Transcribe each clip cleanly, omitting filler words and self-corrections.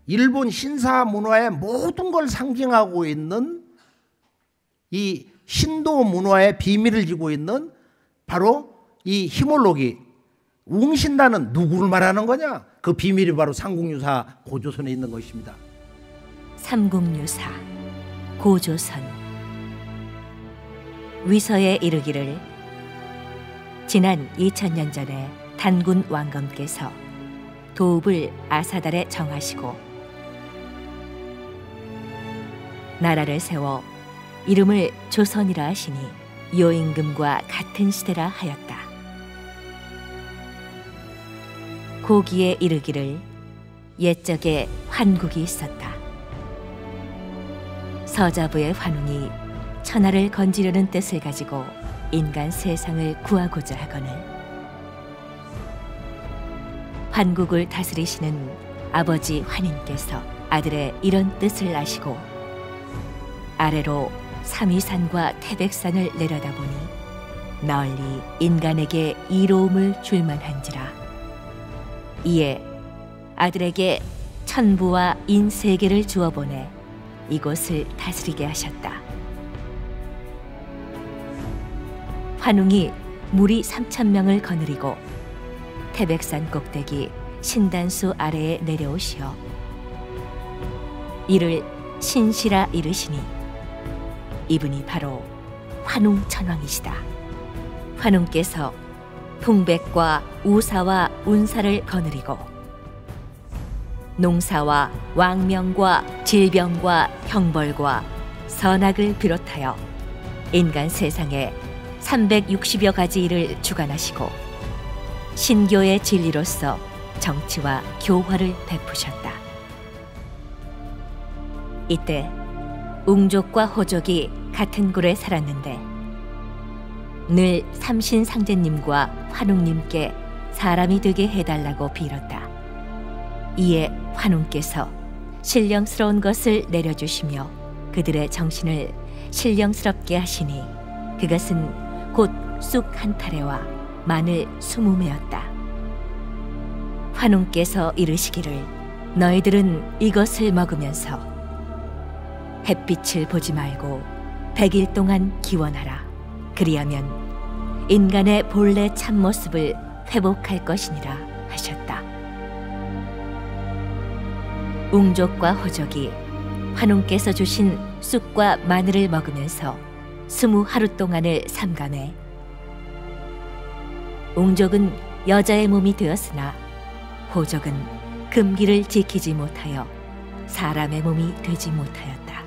일본 신사 문화의 모든 걸 상징하고 있는 이 신도 문화의 비밀을 지고 있는 바로 이 히몰로기 웅신다는 누구를 말하는 거냐? 그 비밀이 바로 삼국유사 고조선에 있는 것입니다. 삼국유사 고조선. 위서에 이르기를 지난 2000년 전에 단군 왕검께서 도읍을 아사달에 정하시고 나라를 세워 이름을 조선이라 하시니 요임금과 같은 시대라 하였다. 고기에 이르기를 옛적에 환국이 있었다. 서자부의 환웅이 천하를 건지려는 뜻을 가지고 인간 세상을 구하고자 하거늘 환국을 다스리시는 아버지 환인께서 아들의 이런 뜻을 아시고 아래로 삼위산과 태백산을 내려다보니 널리 인간에게 이로움을 줄만한지라. 이에 아들에게 천부와 인세계를 주어보내 이곳을 다스리게 하셨다. 환웅이 무리 3000명을 거느리고 태백산 꼭대기 신단수 아래에 내려오시어 이를 신시라 이르시니 이분이 바로 환웅천왕이시다. 환웅께서 풍백과 우사와 운사를 거느리고 농사와 왕명과 질병과 형벌과 선악을 비롯하여 인간 세상에 360여 가지 일을 주관하시고 신교의 진리로서 정치와 교화를 베푸셨다. 이때 웅족과 호족이 같은 굴에 살았는데 늘 삼신상제님과 환웅님께 사람이 되게 해달라고 빌었다. 이에 환웅께서 신령스러운 것을 내려주시며 그들의 정신을 신령스럽게 하시니 그것은 곧 쑥 한 타래와 마늘 20매였다. 환웅께서 이르시기를 너희들은 이것을 먹으면서 햇빛을 보지 말고 100일 동안 기원하라. 그리하면 인간의 본래 참모습을 회복할 것이니라 하셨다. 웅족과 호족이 환웅께서 주신 쑥과 마늘을 먹으면서 20하루 동안을 삼가매 웅족은 여자의 몸이 되었으나 호족은 금기를 지키지 못하여 사람의 몸이 되지 못하였다.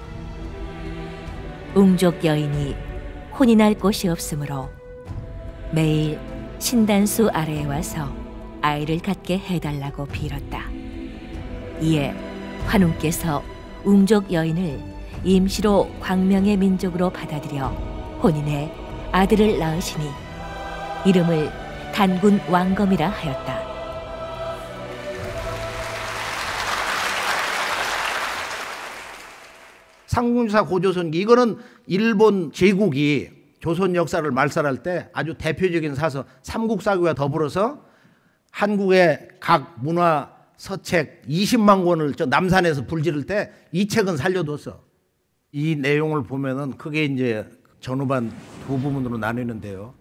웅족 여인이 혼이 날 곳이 없으므로 매일 신단수 아래에 와서 아이를 갖게 해달라고 빌었다. 이에 환웅께서 웅족 여인을 임시로 광명의 민족으로 받아들여 혼인해 아들을 낳으시니 이름을 단군 왕검이라 하였다. 삼국유사 고조선기 이거는 일본 제국이 조선 역사를 말살할 때 아주 대표적인 사서 삼국사기와 더불어서 한국의 각 문화 서책 20만 권을 저 남산에서 불지를 때 이 책은 살려뒀어. 이 내용을 보면은 크게 이제 전후반 두 부분으로 나뉘는데요.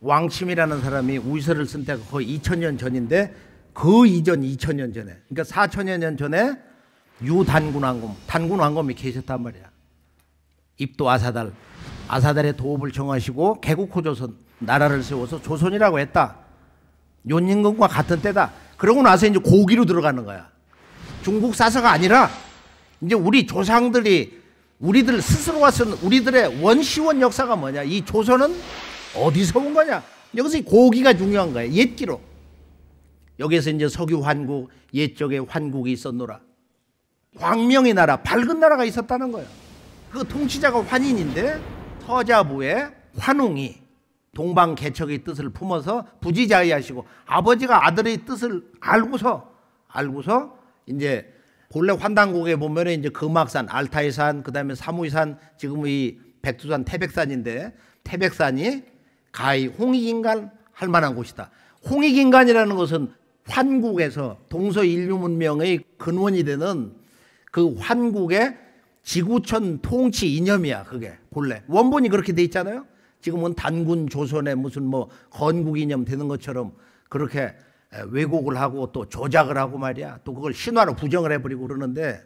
왕침이라는 사람이 우의서를 쓴 때가 거의 2000년 전인데 그 이전 2000년 전에 그러니까 4000여 년 전에 유단군 왕검, 단군 왕검이 계셨단 말이야. 입도 아사달의 도읍을 정하시고 개국호조선 나라를 세워서 조선이라고 했다. 윤임금과 같은 때다. 그러고 나서 이제 고기로 들어가는 거야. 중국 사서가 아니라 이제 우리 조상들이 우리들 스스로가 쓴 우리들의 원시원 역사가 뭐냐. 이 조선은 어디서 온 거냐. 여기서 고기가 중요한 거야. 옛기로. 여기에서 이제 석유 환국, 옛적에 환국이 있었노라. 광명의 나라, 밝은 나라가 있었다는 거예요. 그 통치자가 환인인데 서자부의 환웅이 동방개척의 뜻을 품어서 부지자의하시고 아버지가 아들의 뜻을 알고서 이제 본래 환단국에 보면 이제 금악산, 알타이산, 그 다음에 사무이산, 지금 이 백두산, 태백산인데 태백산이 가히 홍익인간 할 만한 곳이다. 홍익인간이라는 것은 환국에서 동서인류 문명의 근원이 되는 그 환국의 지구촌 통치 이념이야. 그게 본래 원본이 그렇게 돼 있잖아요. 지금은 단군 조선의 무슨 뭐 건국 이념 되는 것처럼 그렇게 왜곡을 하고 또 조작을 하고 말이야. 또 그걸 신화로 부정을 해버리고 그러는데,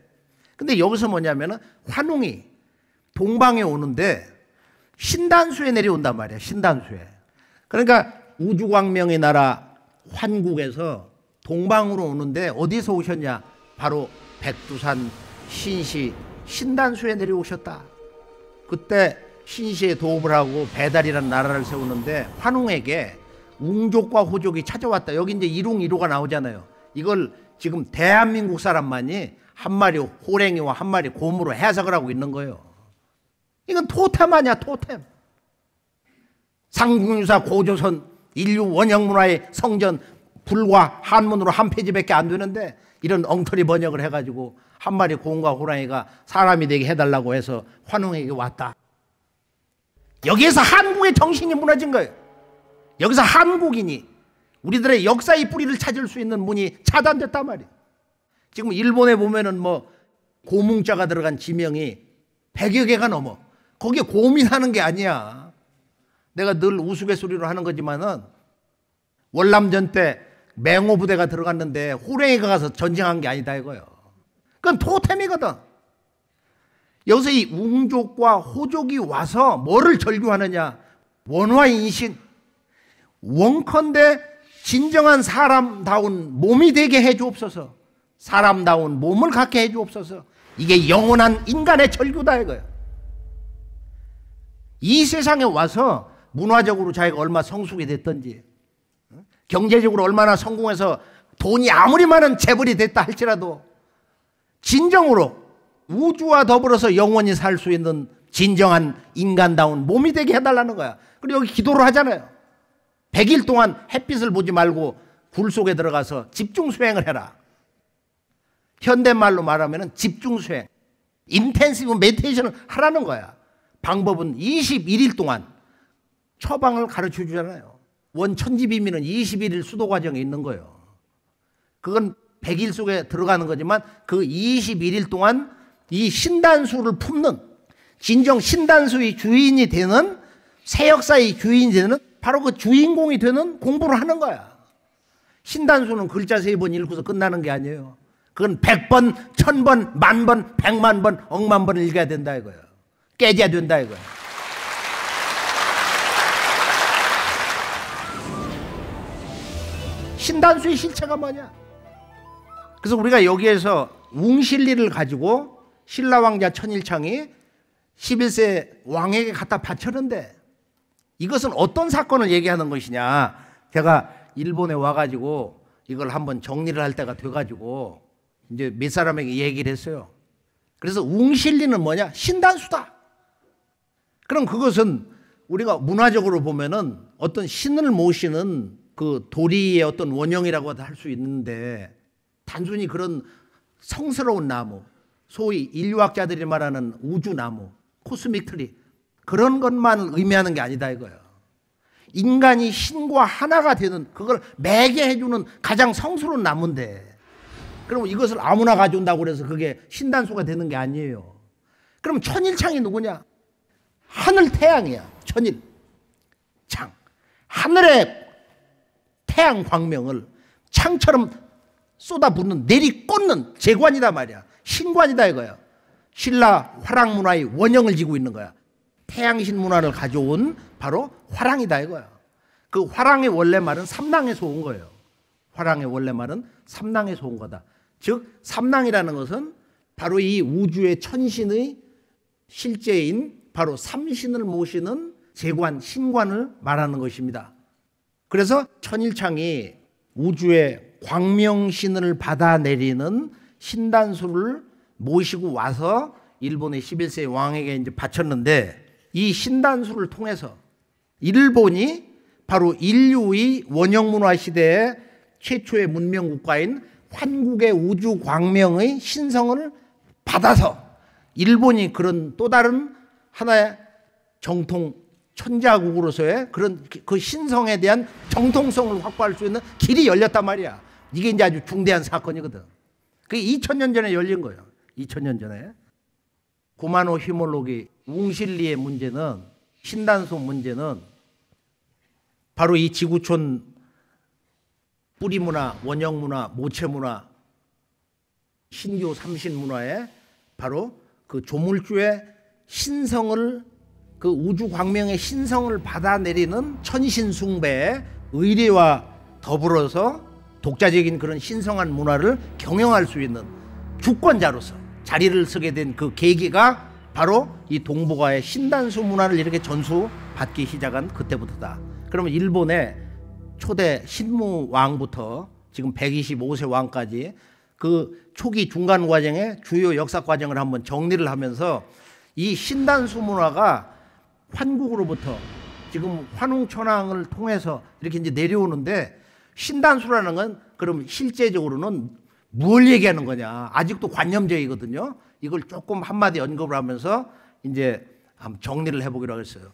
근데 여기서 뭐냐면은 환웅이 동방에 오는데 신단수에 내려온단 말이야. 신단수에. 그러니까 우주광명의 나라 환국에서 동방으로 오는데 어디서 오셨냐? 바로 백두산 신시 신단수에 내려오셨다. 그때 신시에 도읍을 하고 배달이라는 나라를 세우는데 환웅에게 웅족과 호족이 찾아왔다. 여기 이제 일웅이로가 나오잖아요. 이걸 지금 대한민국 사람만이 한 마리 호랭이와 한 마리 곰으로 해석을 하고 있는 거예요. 이건 토템 아니야, 토템. 상국유사 고조선 인류 원형문화의 성전 불과 한문으로 한 페이지밖에 안 되는데 이런 엉터리 번역을 해가지고 한 마리 곰과 호랑이가 사람이 되게 해달라고 해서 환웅에게 왔다. 여기에서 한국의 정신이 무너진 거예요. 여기서 한국인이 우리들의 역사의 뿌리를 찾을 수 있는 문이 차단됐단 말이에요. 지금 일본에 보면은 뭐 고뭉자가 들어간 지명이 100여 개가 넘어. 거기에 곰이 사는 게 아니야. 내가 늘 우스갯소리로 하는 거지만은 월남전 때 맹호 부대가 들어갔는데 호랭이가 가서 전쟁한 게 아니다 이거예요. 그건 토템이거든. 여기서 이 웅족과 호족이 와서 뭐를 절규하느냐? 원화인신. 원컨대 진정한 사람다운 몸이 되게 해주옵소서. 사람다운 몸을 갖게 해주옵소서. 이게 영원한 인간의 절규다 이거예요. 이 세상에 와서 문화적으로 자기가 얼마나 성숙이 됐든지, 경제적으로 얼마나 성공해서 돈이 아무리 많은 재벌이 됐다 할지라도 진정으로 우주와 더불어서 영원히 살 수 있는 진정한 인간다운 몸이 되게 해달라는 거야. 그리고 여기 기도를 하잖아요. 100일 동안 햇빛을 보지 말고 굴 속에 들어가서 집중수행을 해라. 현대말로 말하면 집중수행, 인텐시브 메디테이션을 하라는 거야. 방법은 21일 동안 처방을 가르쳐 주잖아요. 원천지비밀은 21일 수도 과정에 있는 거예요. 그건 100일 속에 들어가는 거지만 그 21일 동안 이 신단수를 품는, 진정 신단수의 주인이 되는, 새 역사의 주인이 되는 바로 그 주인공이 되는 공부를 하는 거야. 신단수는 글자 3번 읽고서 끝나는 게 아니에요. 그건 100번, 1000번, 10,000번, 100,000번, 억만 번을 읽어야 된다 이거예요. 깨져야 된다 이거예요. 신단수의 실체가 뭐냐? 그래서 우리가 여기에서 웅실리를 가지고 신라 왕자 천일창이 11세 왕에게 갖다 바쳤는데 이것은 어떤 사건을 얘기하는 것이냐? 제가 일본에 와가지고 이걸 한번 정리를 할 때가 돼가지고 이제 몇 사람에게 얘기를 했어요. 그래서 웅실리는 뭐냐? 신단수다. 그럼 그것은 우리가 문화적으로 보면은 어떤 신을 모시는 그 도리의 어떤 원형이라고 할 수 있는데, 단순히 그런 성스러운 나무, 소위 인류학자들이 말하는 우주나무, 코스믹 트리, 그런 것만 의미하는 게 아니다 이거예요. 인간이 신과 하나가 되는, 그걸 매개 해주는 가장 성스러운 나무인데, 그럼 이것을 아무나 가져온다고 그래서 그게 신단수가 되는 게 아니에요. 그럼 천일창이 누구냐? 하늘 태양이야. 천일 창. 하늘의 태양 광명을 창처럼 쏟아붓는, 내리꽂는 재관이다 말이야. 신관이다 이거야. 신라 화랑 문화의 원형을 지고 있는 거야. 태양신 문화를 가져온 바로 화랑이다 이거야. 그 화랑의 원래 말은 삼랑에서 온 거예요. 화랑의 원래 말은 삼랑에서 온 거다. 즉 삼랑이라는 것은 바로 이 우주의 천신의 실제인 바로 삼신을 모시는 재관, 신관을 말하는 것입니다. 그래서 천일창이 우주의 광명신을 받아내리는 신단수를 모시고 와서 일본의 11세 왕에게 이제 바쳤는데, 이 신단수를 통해서 일본이 바로 인류의 원형문화 시대의 최초의 문명 국가인 환국의 우주 광명의 신성을 받아서 일본이 그런 또 다른 하나의 정통 천자국으로서의 그런 그 신성에 대한 정통성을 확보할 수 있는 길이 열렸단 말이야. 이게 이제 아주 중대한 사건이거든. 그게 2000년 전에 열린 거예요. 2000년 전에. 구마노 히몰로기 웅실리의 문제는, 신단수 문제는 바로 이 지구촌 뿌리문화, 원형문화, 모체문화, 신교 삼신문화의 바로 그 조물주의 신성을, 그 우주 광명의 신성을 받아내리는 천신숭배의 의례와 더불어서 독자적인 그런 신성한 문화를 경영할 수 있는 주권자로서 자리를 서게 된 그 계기가 바로 이 동북아의 신단수 문화를 이렇게 전수받기 시작한 그때부터다. 그러면 일본의 초대 신무 왕부터 지금 125세 왕까지 그 초기 중간 과정의 주요 역사 과정을 한번 정리를 하면서 이 신단수 문화가 환국으로부터 지금 환웅천황을 통해서 이렇게 이제 내려오는데, 신단수라는 건 그럼 실제적으로는 뭘 얘기하는 거냐? 아직도 관념적이거든요. 이걸 조금 한마디 언급을 하면서 이제 한번 정리를 해보기로 했어요.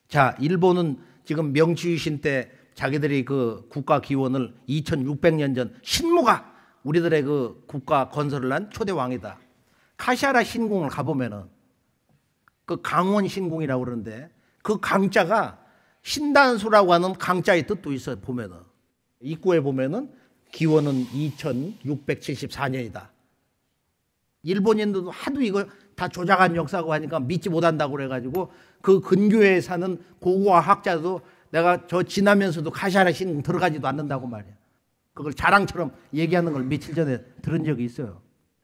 자, 일본은 지금 명치유신 때 자기들이 그 국가 기원을 2600년 전 신무가 우리들의 그 국가 건설을 한 초대 왕이다. 카시하라 신궁을 가보면은 그 강원 신궁이라고 그러는데 그 강자가 신단수라고 하는 강자의 뜻도 있어요. 보면은 입구에 보면은 기원은 2674년이다. 일본인들도 하도 이거 다 조작한 역사고 하니까 믿지 못한다고 그래가지고 그 근교에 사는 고고화 학자도 내가 저 지나면서도 카시하라 신궁 들어가지도 않는다고 말이야. 그걸 자랑처럼 얘기하는 걸 며칠 전에 들은 적이 있어요.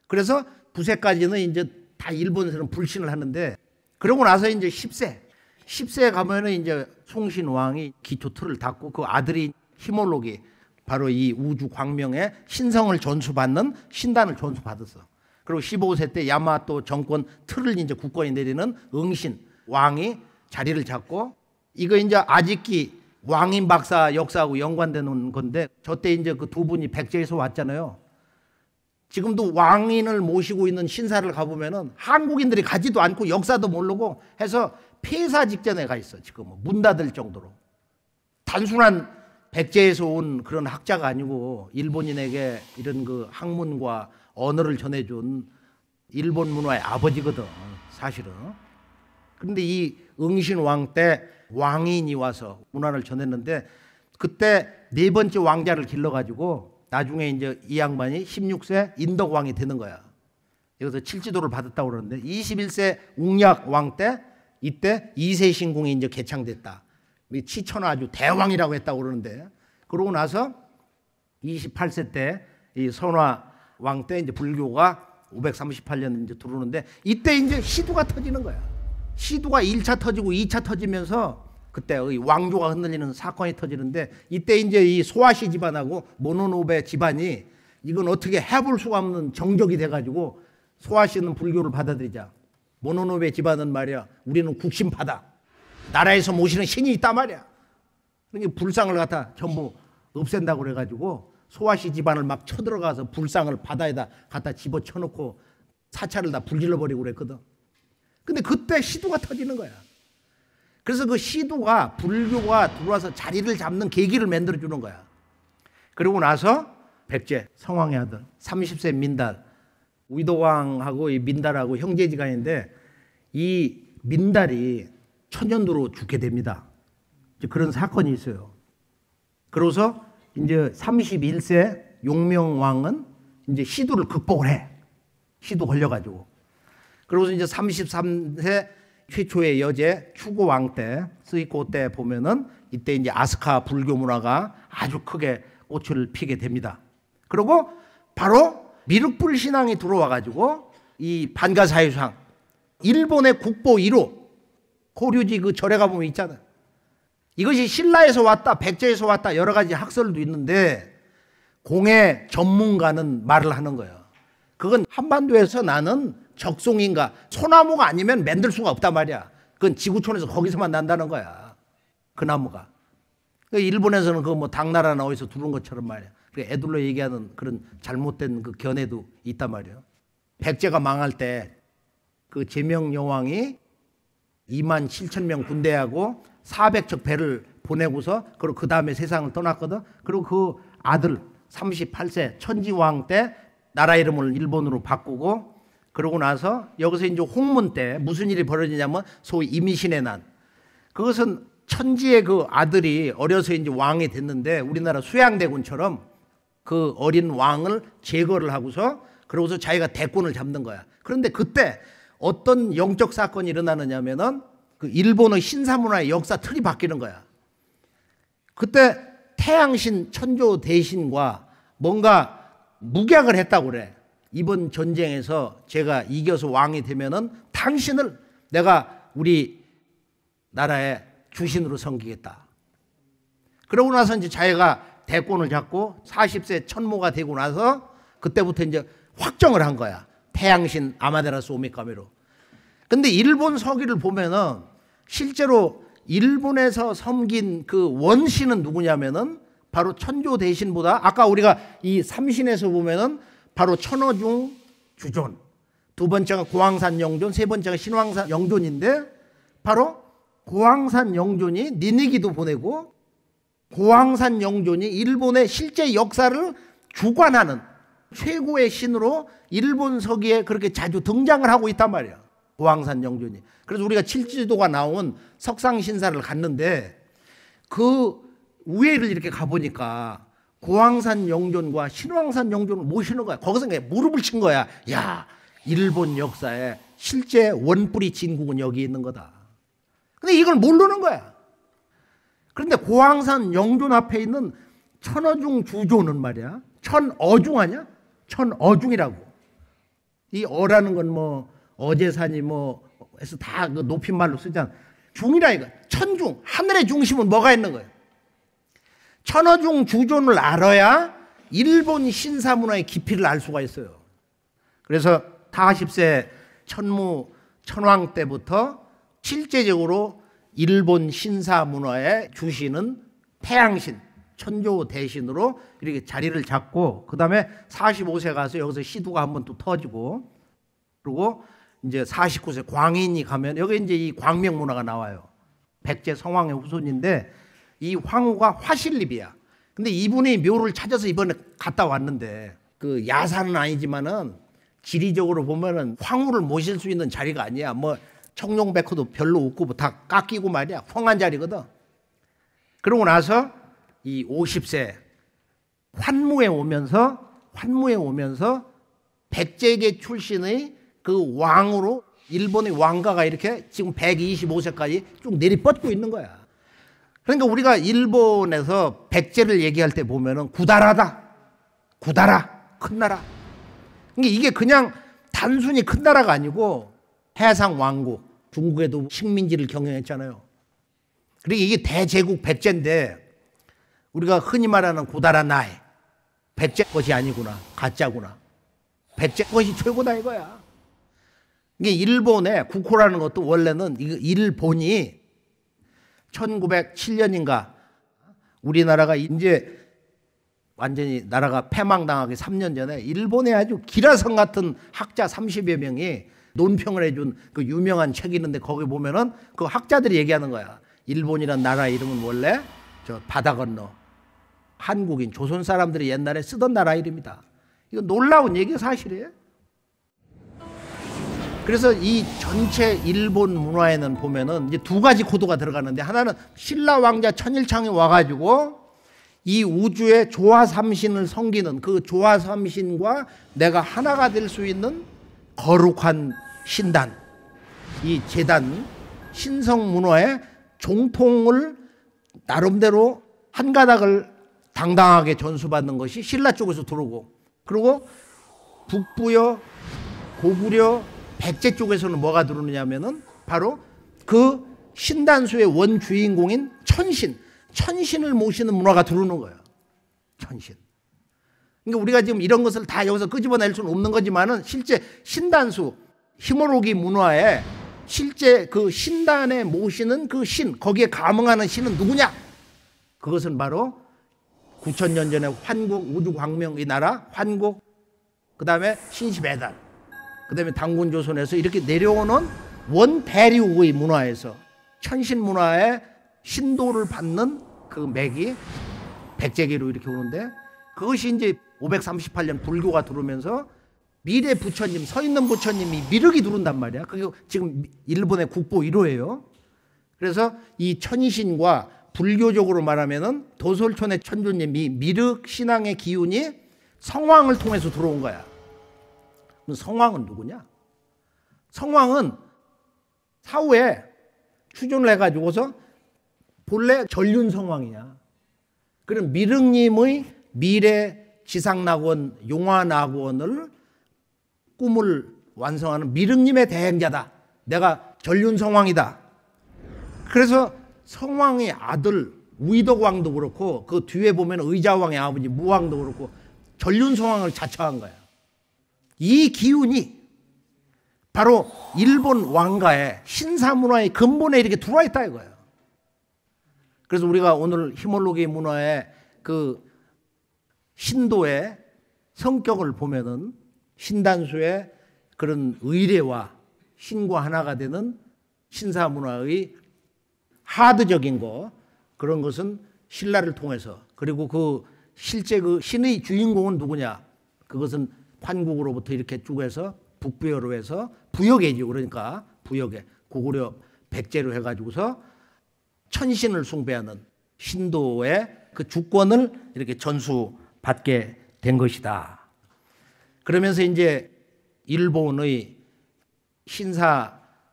그래서 부세까지는 이제 다 일본에서는 불신을 하는데, 그러고 나서 이제 10세에 가면은 이제 송신왕이 기초 틀을 닦고 그 아들이 히몰로기, 바로 이 우주 광명의 신성을 전수받는 신단을 전수받았어. 그리고 15세 때 야마토 정권 틀을 이제 굳건히 내리는 응신 왕이 자리를 잡고, 이거 이제 아직기 왕인 박사 역사하고 연관되는 건데, 저때 이제 그 두 분이 백제에서 왔잖아요. 지금도 왕인을 모시고 있는 신사를 가보면은 한국인들이 가지도 않고 역사도 모르고 해서 폐사 직전에 가 있어. 지금 문 닫을 정도로. 단순한 백제에서 온 그런 학자가 아니고 일본인에게 이런 그 학문과 언어를 전해준 일본 문화의 아버지거든, 사실은. 그런데 이 응신왕 때 왕인이 와서 문화를 전했는데, 그때 네 번째 왕자를 길러가지고 나중에 이제 이 양반이 16세 인덕왕이 되는 거야. 여기서 칠지도를 받았다고 그러는데, 21세 웅약왕 때 이때 이세신궁이 이제 개창됐다. 치천하 아주 대왕이라고 했다고 그러는데, 그러고 나서 28세 때 이 선화왕 때 이제 불교가 538년 이제 들어오는데, 이때 이제 시두가 터지는 거야. 시두가 1차 터지고 2차 터지면서 그때 왕조가 흔들리는 사건이 터지는데, 이때 이제 이 소아시 집안하고 모노노베 집안이 이건 어떻게 해볼 수가 없는 정적이 돼가지고, 소아시는 불교를 받아들이자, 모노노베 집안은 말이야 우리는 국신파다, 나라에서 모시는 신이 있단 말이야. 그러니까 불상을 갖다 전부 없앤다고 그래가지고 소아시 집안을 막 쳐들어가서 불상을 바다에다 갖다 집어쳐놓고 사찰을 다 불질러버리고 그랬거든. 근데 그때 시두가 터지는 거야. 그래서 그 시두가 불교가 들어와서 자리를 잡는 계기를 만들어주는 거야. 그러고 나서 백제 성왕의 아들 30세 민달, 위도왕하고 이 민달하고 형제지간인데, 이 민달이 천연두로 죽게 됩니다. 그런 사건이 있어요. 그래서 이제 31세 용명왕은 이제 시두를 극복을 해. 시두 걸려가지고. 그러고서 이제 33세 최초의 여제 추고왕 때, 스이코 때 보면은 이때 이제 아스카 불교 문화가 아주 크게 꽃을 피게 됩니다. 그리고 바로 미륵불 신앙이 들어와가지고 이 반가사유상, 일본의 국보 1호 고류지 그 절에 가보면 있잖아요. 이것이 신라에서 왔다, 백제에서 왔다, 여러 가지 학설도 있는데, 공예 전문가는 말을 하는 거예요. 그건 한반도에서 나는 적송인가 소나무가 아니면 만들 수가 없단 말이야. 그건 지구촌에서 거기서만 난다는 거야, 그 나무가. 일본에서는 그 뭐 당나라나 어디서 두른 것처럼 말이야. 애들로 얘기하는 그런 잘못된 그 견해도 있단 말이에요. 백제가 망할 때 그 제명 여왕이 2만 7천 명 군대하고 400척 배를 보내고서, 그리고 그 다음에 세상을 떠났거든. 그리고 그 아들 38세 천지왕 때 나라 이름을 일본으로 바꾸고, 그러고 나서 여기서 이제 홍문 때 무슨 일이 벌어지냐면 소위 임신의 난. 그것은 천지의 그 아들이 어려서 이제 왕이 됐는데 우리나라 수양대군처럼 그 어린 왕을 제거를 하고서 그러고서 자기가 대권을 잡는 거야. 그런데 그때 어떤 영적 사건이 일어나느냐면은 그 일본의 신사문화의 역사 틀이 바뀌는 거야. 그때 태양신 천조 대신과 뭔가 묵약을 했다고 그래. 이번 전쟁에서 제가 이겨서 왕이 되면은 당신을 내가 우리 나라의 주신으로 섬기겠다. 그러고 나서 이제 자기가 대권을 잡고 40세 천모가 되고 나서 그때부터 이제 확정을 한 거야. 태양신 아마테라스 오미카미로. 근데 일본 서기를 보면은 실제로 일본에서 섬긴 그 원신은 누구냐면은 바로 천조 대신보다 아까 우리가 이 삼신에서 보면은 바로 천어중 주존, 두 번째가 고황산 영존, 세 번째가 신황산 영존인데 바로 고황산 영존이 니니기도 보내고 고황산 영존이 일본의 실제 역사를 주관하는 최고의 신으로 일본 서기에 그렇게 자주 등장을 하고 있단 말이야. 고황산 영존이. 그래서 우리가 칠지도가 나온 석상신사를 갔는데 그 우회를 이렇게 가보니까 고황산 영존과 신황산 영존을 모시는 거야. 거기서 그냥 무릎을 친 거야. 야, 일본 역사에 실제 원뿌리 진국은 여기 있는 거다. 근데 이걸 모르는 거야. 그런데 고황산 영존 앞에 있는 천어중 주조는 말이야. 천어중 아니야? 천어중이라고. 이 어라는 건 뭐 어제산이 뭐 해서 다 그 높임말로 쓰잖아. 중이라 이거. 천중. 하늘의 중심은 뭐가 있는 거예요? 천어중 주존을 알아야 일본 신사문화의 깊이를 알 수가 있어요. 그래서 40세 천무 천왕 때부터 실제적으로 일본 신사문화의 주신은 태양신 천조 대신으로 이렇게 자리를 잡고, 그 다음에 45세 가서 여기서 시두가 한번 또 터지고, 그리고 이제 49세 광인이 가면 여기 이제 이 광명 문화가 나와요. 백제 성왕의 후손인데 이 황후가 화실립이야. 근데 이분이 묘를 찾아서 이번에 갔다 왔는데 그 야산은 아니지만은 지리적으로 보면은 황후를 모실 수 있는 자리가 아니야. 뭐 청룡백호도 별로 없고 뭐 다 깎이고 말이야. 펑한 자리거든. 그러고 나서 이 50세 환무에 오면서 백제계 출신의 그 왕으로 일본의 왕가가 이렇게 지금 125세까지 쭉 내리뻗고 있는 거야. 그러니까 우리가 일본에서 백제를 얘기할 때 보면은 구다라다. 구다라. 큰 나라. 그러니까 이게 그냥 단순히 큰 나라가 아니고 해상 왕국. 중국에도 식민지를 경영했잖아요. 그리고 이게 대제국 백제인데 우리가 흔히 말하는 구다라 나이. 백제 것이 아니구나. 가짜구나. 백제 것이 최고다 이거야. 이게 일본의 국호라는 것도 원래는 일본이 1907년인가 우리나라가 이제 완전히 나라가 패망당하기 3년 전에 일본의 아주 기라성 같은 학자 30여 명이 논평을 해준 그 유명한 책이 있는데 거기 보면은 그 학자들이 얘기하는 거야. 일본이란 나라 이름은 원래 저 바다 건너 한국인 조선 사람들이 옛날에 쓰던 나라 이름이다. 이거 놀라운 얘기가 사실이에요. 그래서 이 전체 일본 문화에는 보면은 이제 두 가지 코드가 들어가는데 하나는 신라 왕자 천일창이 와가지고 이 우주의 조화삼신을 섬기는 그 조화삼신과 내가 하나가 될 수 있는 거룩한 신단, 이 제단, 신성 문화의 종통을 나름대로 한 가닥을 당당하게 전수받는 것이 신라 쪽에서 들어오고, 그리고 북부여, 고구려, 백제 쪽에서는 뭐가 들어오느냐면은 바로 그 신단수의 원주인공인 천신을 모시는 문화가 들어오는 거예요. 천신. 그러니까 우리가 지금 이런 것을 다 여기서 끄집어낼 수는 없는 거지만은 실제 신단수, 히모로기 문화에 실제 그 신단에 모시는 그 신, 거기에 감응하는 신은 누구냐? 그것은 바로 9,000년 전에 환국, 우주광명 이 나라, 환국, 그 다음에 신시배단, 그 다음에 당군조선에서 이렇게 내려오는 원대륙의 문화에서 천신 문화의 신도를 받는 그 맥이 백제계로 이렇게 오는데 그것이 이제 538년 불교가 들어오면서 미래 부처님, 서 있는 부처님이 미륵이 들어온단 말이야. 그게 지금 일본의 국보 1호예요. 그래서 이 천이신과 불교적으로 말하면은 도솔촌의 천주님이 미륵 신앙의 기운이 성왕을 통해서 들어온 거야. 그럼 성왕은 누구냐? 성왕은 사후에 추존을 해가지고서 본래 전륜성왕이야. 그럼 미륵님의 미래 지상낙원, 용화낙원을 꿈을 완성하는 미륵님의 대행자다. 내가 전륜성왕이다. 그래서 성왕의 아들 우이덕왕도 그렇고 그 뒤에 보면 의자왕의 아버지 무왕도 그렇고 전륜성왕을 자처한 거야. 이 기운이 바로 일본 왕가의 신사문화의 근본에 이렇게 들어와 있다 이거예요. 그래서 우리가 오늘 히몰로기 문화의 그 신도의 성격을 보면은 신단수의 그런 의례와 신과 하나가 되는 신사문화의 하드적인 거, 그런 것은 신라를 통해서, 그리고 그 실제 그 신의 주인공은 누구냐? 그것은 환국으로부터 이렇게 쭉 해서 북부여로 해서 부역이죠. 그러니까 부역에 고구려 백제로 해가지고서 천신을 숭배하는 신도의 그 주권을 이렇게 전수받게 된 것이다. 그러면서 이제 일본의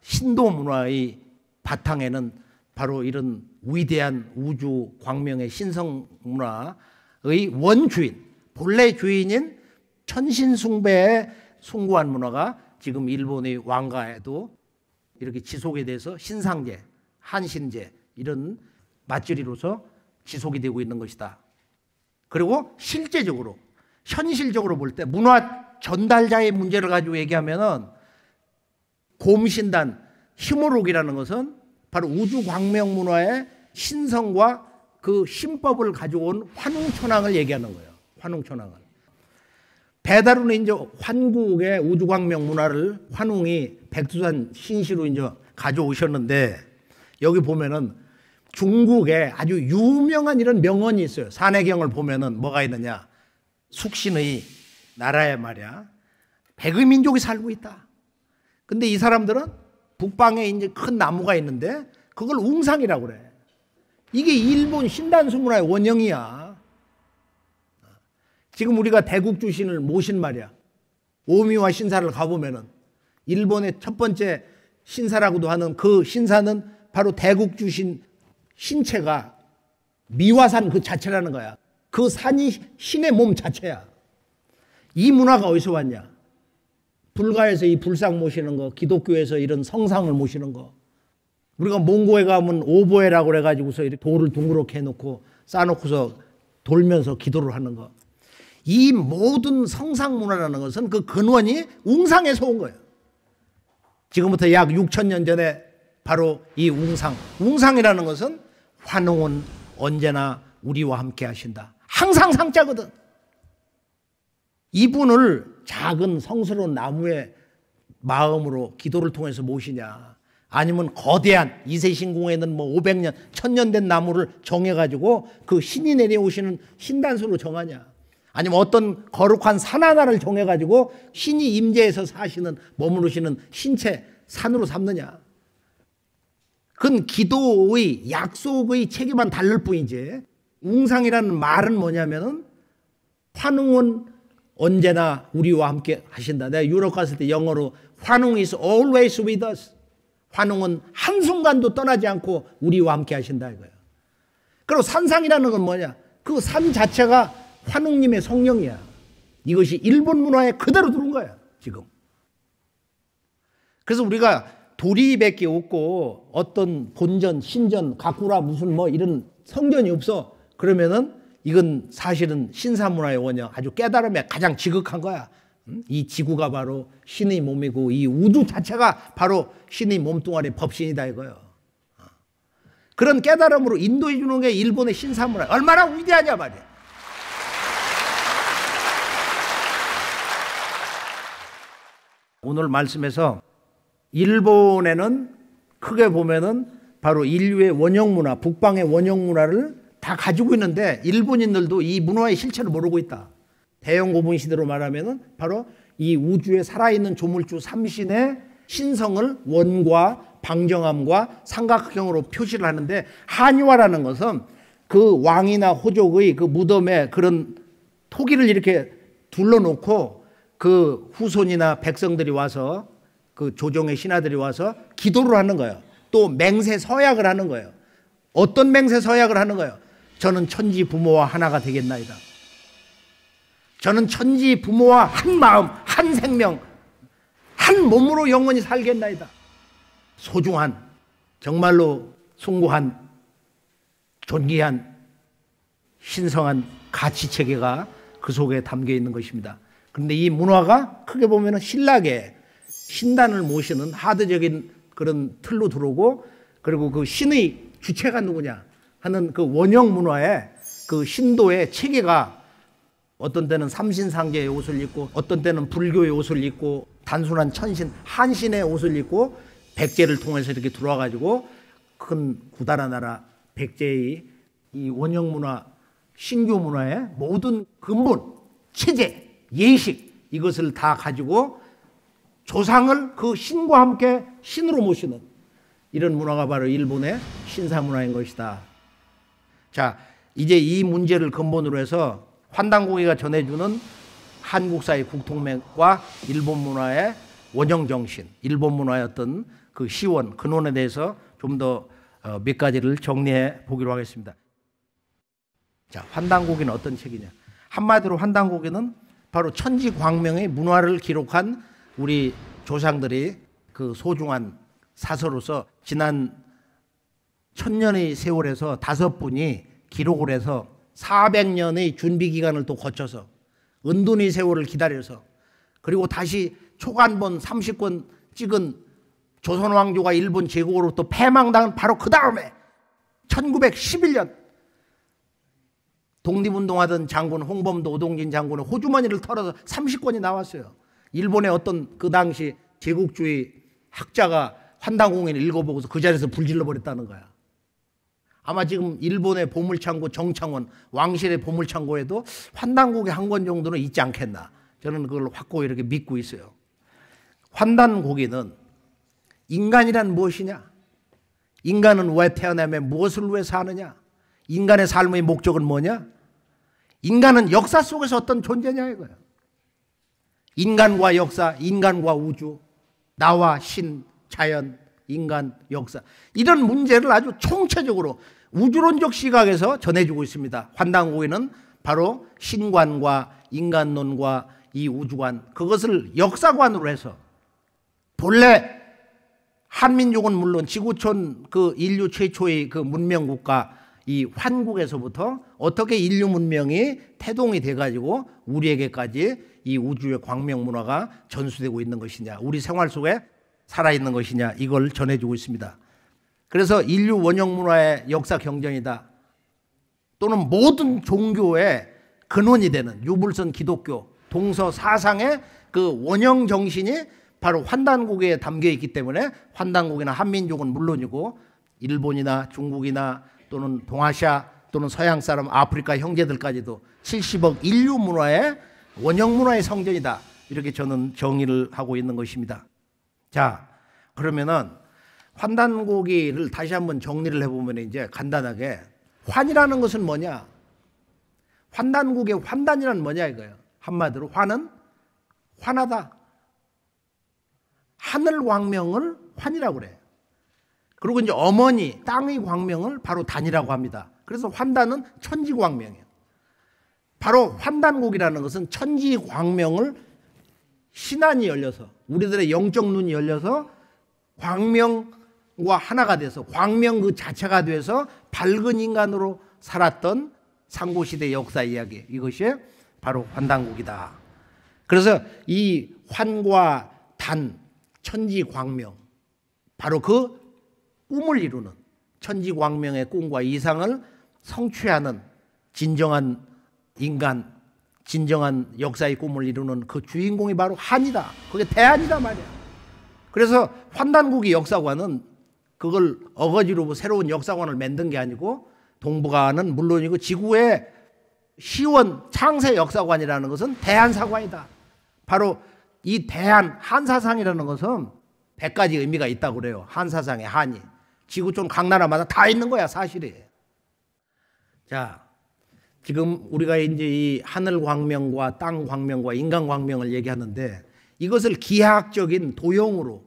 신도 문화의 바탕에는 바로 이런 위대한 우주 광명의 신성 문화의 원주인, 본래 주인인 천신 숭배의 숭고한 문화가 지금 일본의 왕가에도 이렇게 지속이 돼서 신상제, 한신제 이런 맞들이로서 지속이 되고 있는 것이다. 그리고 실제적으로 현실적으로 볼 때 문화 전달자의 문제를 가지고 얘기하면은 곰신단 히모록이라는 것은 바로 우주 광명 문화의 신성과 그 신법을 가지고 온 환웅천왕을 얘기하는 거예요. 환웅천왕을. 배다루는 이제 환국의 우주 광명 문화를 환웅이 백두산 신시로 이제 가져오셨는데, 여기 보면은 중국에 아주 유명한 이런 명언이 있어요. 산해경을 보면은 뭐가 있느냐? 숙신의 나라에 말이야, 백의 민족이 살고 있다. 근데 이 사람들은 북방에 이제 큰 나무가 있는데 그걸 웅상이라고 그래. 이게 일본 신단수 문화의 원형이야. 지금 우리가 대국주신을 모신 말이야. 오미와 신사를 가보면은 일본의 첫 번째 신사라고도 하는 그 신사는 바로 대국주신 신체가 미화산 그 자체라는 거야. 그 산이 신의 몸 자체야. 이 문화가 어디서 왔냐? 불가에서 이 불상 모시는 거, 기독교에서 이런 성상을 모시는 거. 우리가 몽고에 가면 오보에라고 그래가지고서 이렇게 돌을 둥그렇게 해놓고 쌓아놓고서 돌면서 기도를 하는 거. 이 모든 성상 문화라는 것은 그 근원이 웅상에서 온 거예요. 지금부터 약 6,000년 전에 바로 이 웅상이라는 것은 환웅은 언제나 우리와 함께 하신다. 항상 상자거든. 이분을 작은 성스러운 나무의 마음으로 기도를 통해서 모시냐, 아니면 거대한 이세신궁에는 뭐 500년, 1000년 된 나무를 정해가지고 그 신이 내려오시는 신단수로 정하냐, 아니면 어떤 거룩한 산 하나를 정해가지고 신이 임재해서 사시는, 머무르시는 신체 산으로 삼느냐. 그건 기도의 약속의 체계만 다를 뿐이지. 웅상이라는 말은 뭐냐면은 환웅은 언제나 우리와 함께 하신다. 내가 유럽 갔을 때 영어로 환웅 is always with us. 환웅은 한순간도 떠나지 않고 우리와 함께 하신다 이거예요. 그리고 산상이라는 건 뭐냐? 그 산 자체가 환웅님의 성령이야. 이것이 일본 문화에 그대로 들어온 거야 지금. 그래서 우리가 도리밖에 없고 어떤 본전, 신전, 가꾸라 무슨 뭐 이런 성전이 없어. 그러면은 이건 사실은 신사문화의 원형, 아주 깨달음에 가장 지극한 거야. 이 지구가 바로 신의 몸이고 이 우주 자체가 바로 신의 몸뚱아리 법신이다 이거예요. 그런 깨달음으로 인도해 주는 게 일본의 신사문화. 얼마나 위대하냐 말이야. 오늘 말씀에서 일본에는 크게 보면은 바로 인류의 원형 문화, 북방의 원형 문화를 다 가지고 있는데 일본인들도 이 문화의 실체를 모르고 있다. 대영 고분 시대로 말하면은 바로 이 우주에 살아있는 조물주 삼신의 신성을 원과 방정함과 삼각형으로 표시를 하는데, 한유화라는 것은 그 왕이나 호족의 그 무덤에 그런 토기를 이렇게 둘러놓고 그 후손이나 백성들이 와서, 그 조정의 신하들이 와서 기도를 하는 거예요. 또 맹세 서약을 하는 거예요. 어떤 맹세 서약을 하는 거예요? 저는 천지 부모와 하나가 되겠나이다. 저는 천지 부모와 한 마음, 한 생명, 한 몸으로 영원히 살겠나이다. 소중한, 정말로 숭고한, 존귀한, 신성한 가치체계가 그 속에 담겨 있는 것입니다. 그런데 이 문화가 크게 보면 신라계 신단을 모시는 하드적인 그런 틀로 들어오고, 그리고 그 신의 주체가 누구냐 하는 그 원형 문화의 그 신도의 체계가 어떤 때는 삼신상제의 옷을 입고, 어떤 때는 불교의 옷을 입고, 단순한 천신, 한신의 옷을 입고 백제를 통해서 이렇게 들어와 가지고 큰 구다라 나라 백제의 이 원형 문화, 신교 문화의 모든 근본, 체제, 예식, 이것을 다 가지고 조상을 그 신과 함께 신으로 모시는 이런 문화가 바로 일본의 신사 문화인 것이다. 자, 이제 이 문제를 근본으로 해서 환단고기가 전해주는 한국사의 국통맥과 일본 문화의 원형 정신, 일본 문화의 어떤 그 시원, 근원에 대해서 좀 더 몇 가지를 정리해 보기로 하겠습니다. 자, 환단고기는 어떤 책이냐? 한마디로 환단고기는 바로 천지광명의 문화를 기록한 우리 조상들이 그 소중한 사서로서 지난 1000년의 세월에서 5분이 기록을 해서 400년의 준비 기간을 또 거쳐서 은둔의 세월을 기다려서, 그리고 다시 초간본 30권 찍은 조선 왕조가 일본 제국으로부터 패망당한 바로 그 다음에 1911년 독립운동하던 장군 홍범도 오동진 장군의 호주머니를 털어서 30권이 나왔어요. 일본의 어떤 그 당시 제국주의 학자가 환단공인을 읽어보고서 그 자리에서 불질러 버렸다는 거야. 아마 지금 일본의 보물창고 정창원, 왕실의 보물창고에도 환단고기 한 권 정도는 있지 않겠나. 저는 그걸 확고히 이렇게 믿고 있어요. 환단고기는 인간이란 무엇이냐? 인간은 왜 태어나며 무엇을 위해 사느냐? 인간의 삶의 목적은 뭐냐? 인간은 역사 속에서 어떤 존재냐 이거예요. 인간과 역사, 인간과 우주, 나와 신, 자연, 인간, 역사, 이런 문제를 아주 총체적으로 우주론적 시각에서 전해주고 있습니다. 환단고기는 바로 신관과 인간론과 이 우주관, 그것을 역사관으로 해서 본래 한민족은 물론 지구촌 그 인류 최초의 그 문명국가 이 환국에서부터 어떻게 인류 문명이 태동이 돼가지고 우리에게까지 이 우주의 광명 문화가 전수되고 있는 것이냐, 우리 생활 속에 살아있는 것이냐, 이걸 전해주고 있습니다. 그래서 인류 원형 문화의 역사 경전이다, 또는 모든 종교의 근원이 되는 유불선 기독교 동서 사상의 그 원형 정신이 바로 환단고기에 담겨 있기 때문에 환단고기나 한민족은 물론이고 일본이나 중국이나 또는 동아시아 또는 서양 사람, 아프리카 형제들까지도 70억 인류 문화의 원형 문화의 성전이다, 이렇게 저는 정의를 하고 있는 것입니다. 자, 그러면은 환단고기를 다시 한번 정리를 해보면 이제 간단하게 환이라는 것은 뭐냐? 환단고기의 환단이란 뭐냐 이거예요. 한마디로 환은 환하다. 하늘 광명을 환이라고 그래요. 그리고 이제 어머니 땅의 광명을 바로 단이라고 합니다. 그래서 환단은 천지 광명이에요. 바로 환단고기라는 것은 천지 광명을 신안이 열려서, 우리들의 영적 눈이 열려서 광명과 하나가 돼서 광명 그 자체가 돼서 밝은 인간으로 살았던 상고시대 역사 이야기, 이것이 바로 환단고기다. 그래서 이 환과 단, 천지광명, 바로 그 꿈을 이루는 천지광명의 꿈과 이상을 성취하는 진정한 인간, 진정한 역사의 꿈을 이루는 그 주인공이 바로 한이다. 그게 대한이다 말이야. 그래서 환단고기 역사관은 그걸 어거지로 새로운 역사관을 만든 게 아니고 동북아는 물론이고 지구의 시원 창세 역사관이라는 것은 대한사관이다. 바로 이 대한 한사상이라는 것은 100가지 의미가 있다고 그래요. 한사상의 한이. 지구촌 각 나라마다 다 있는 거야, 사실이. 자, 지금 우리가 이제 이 하늘 광명과 땅 광명과 인간 광명을 얘기하는데 이것을 기하학적인 도형으로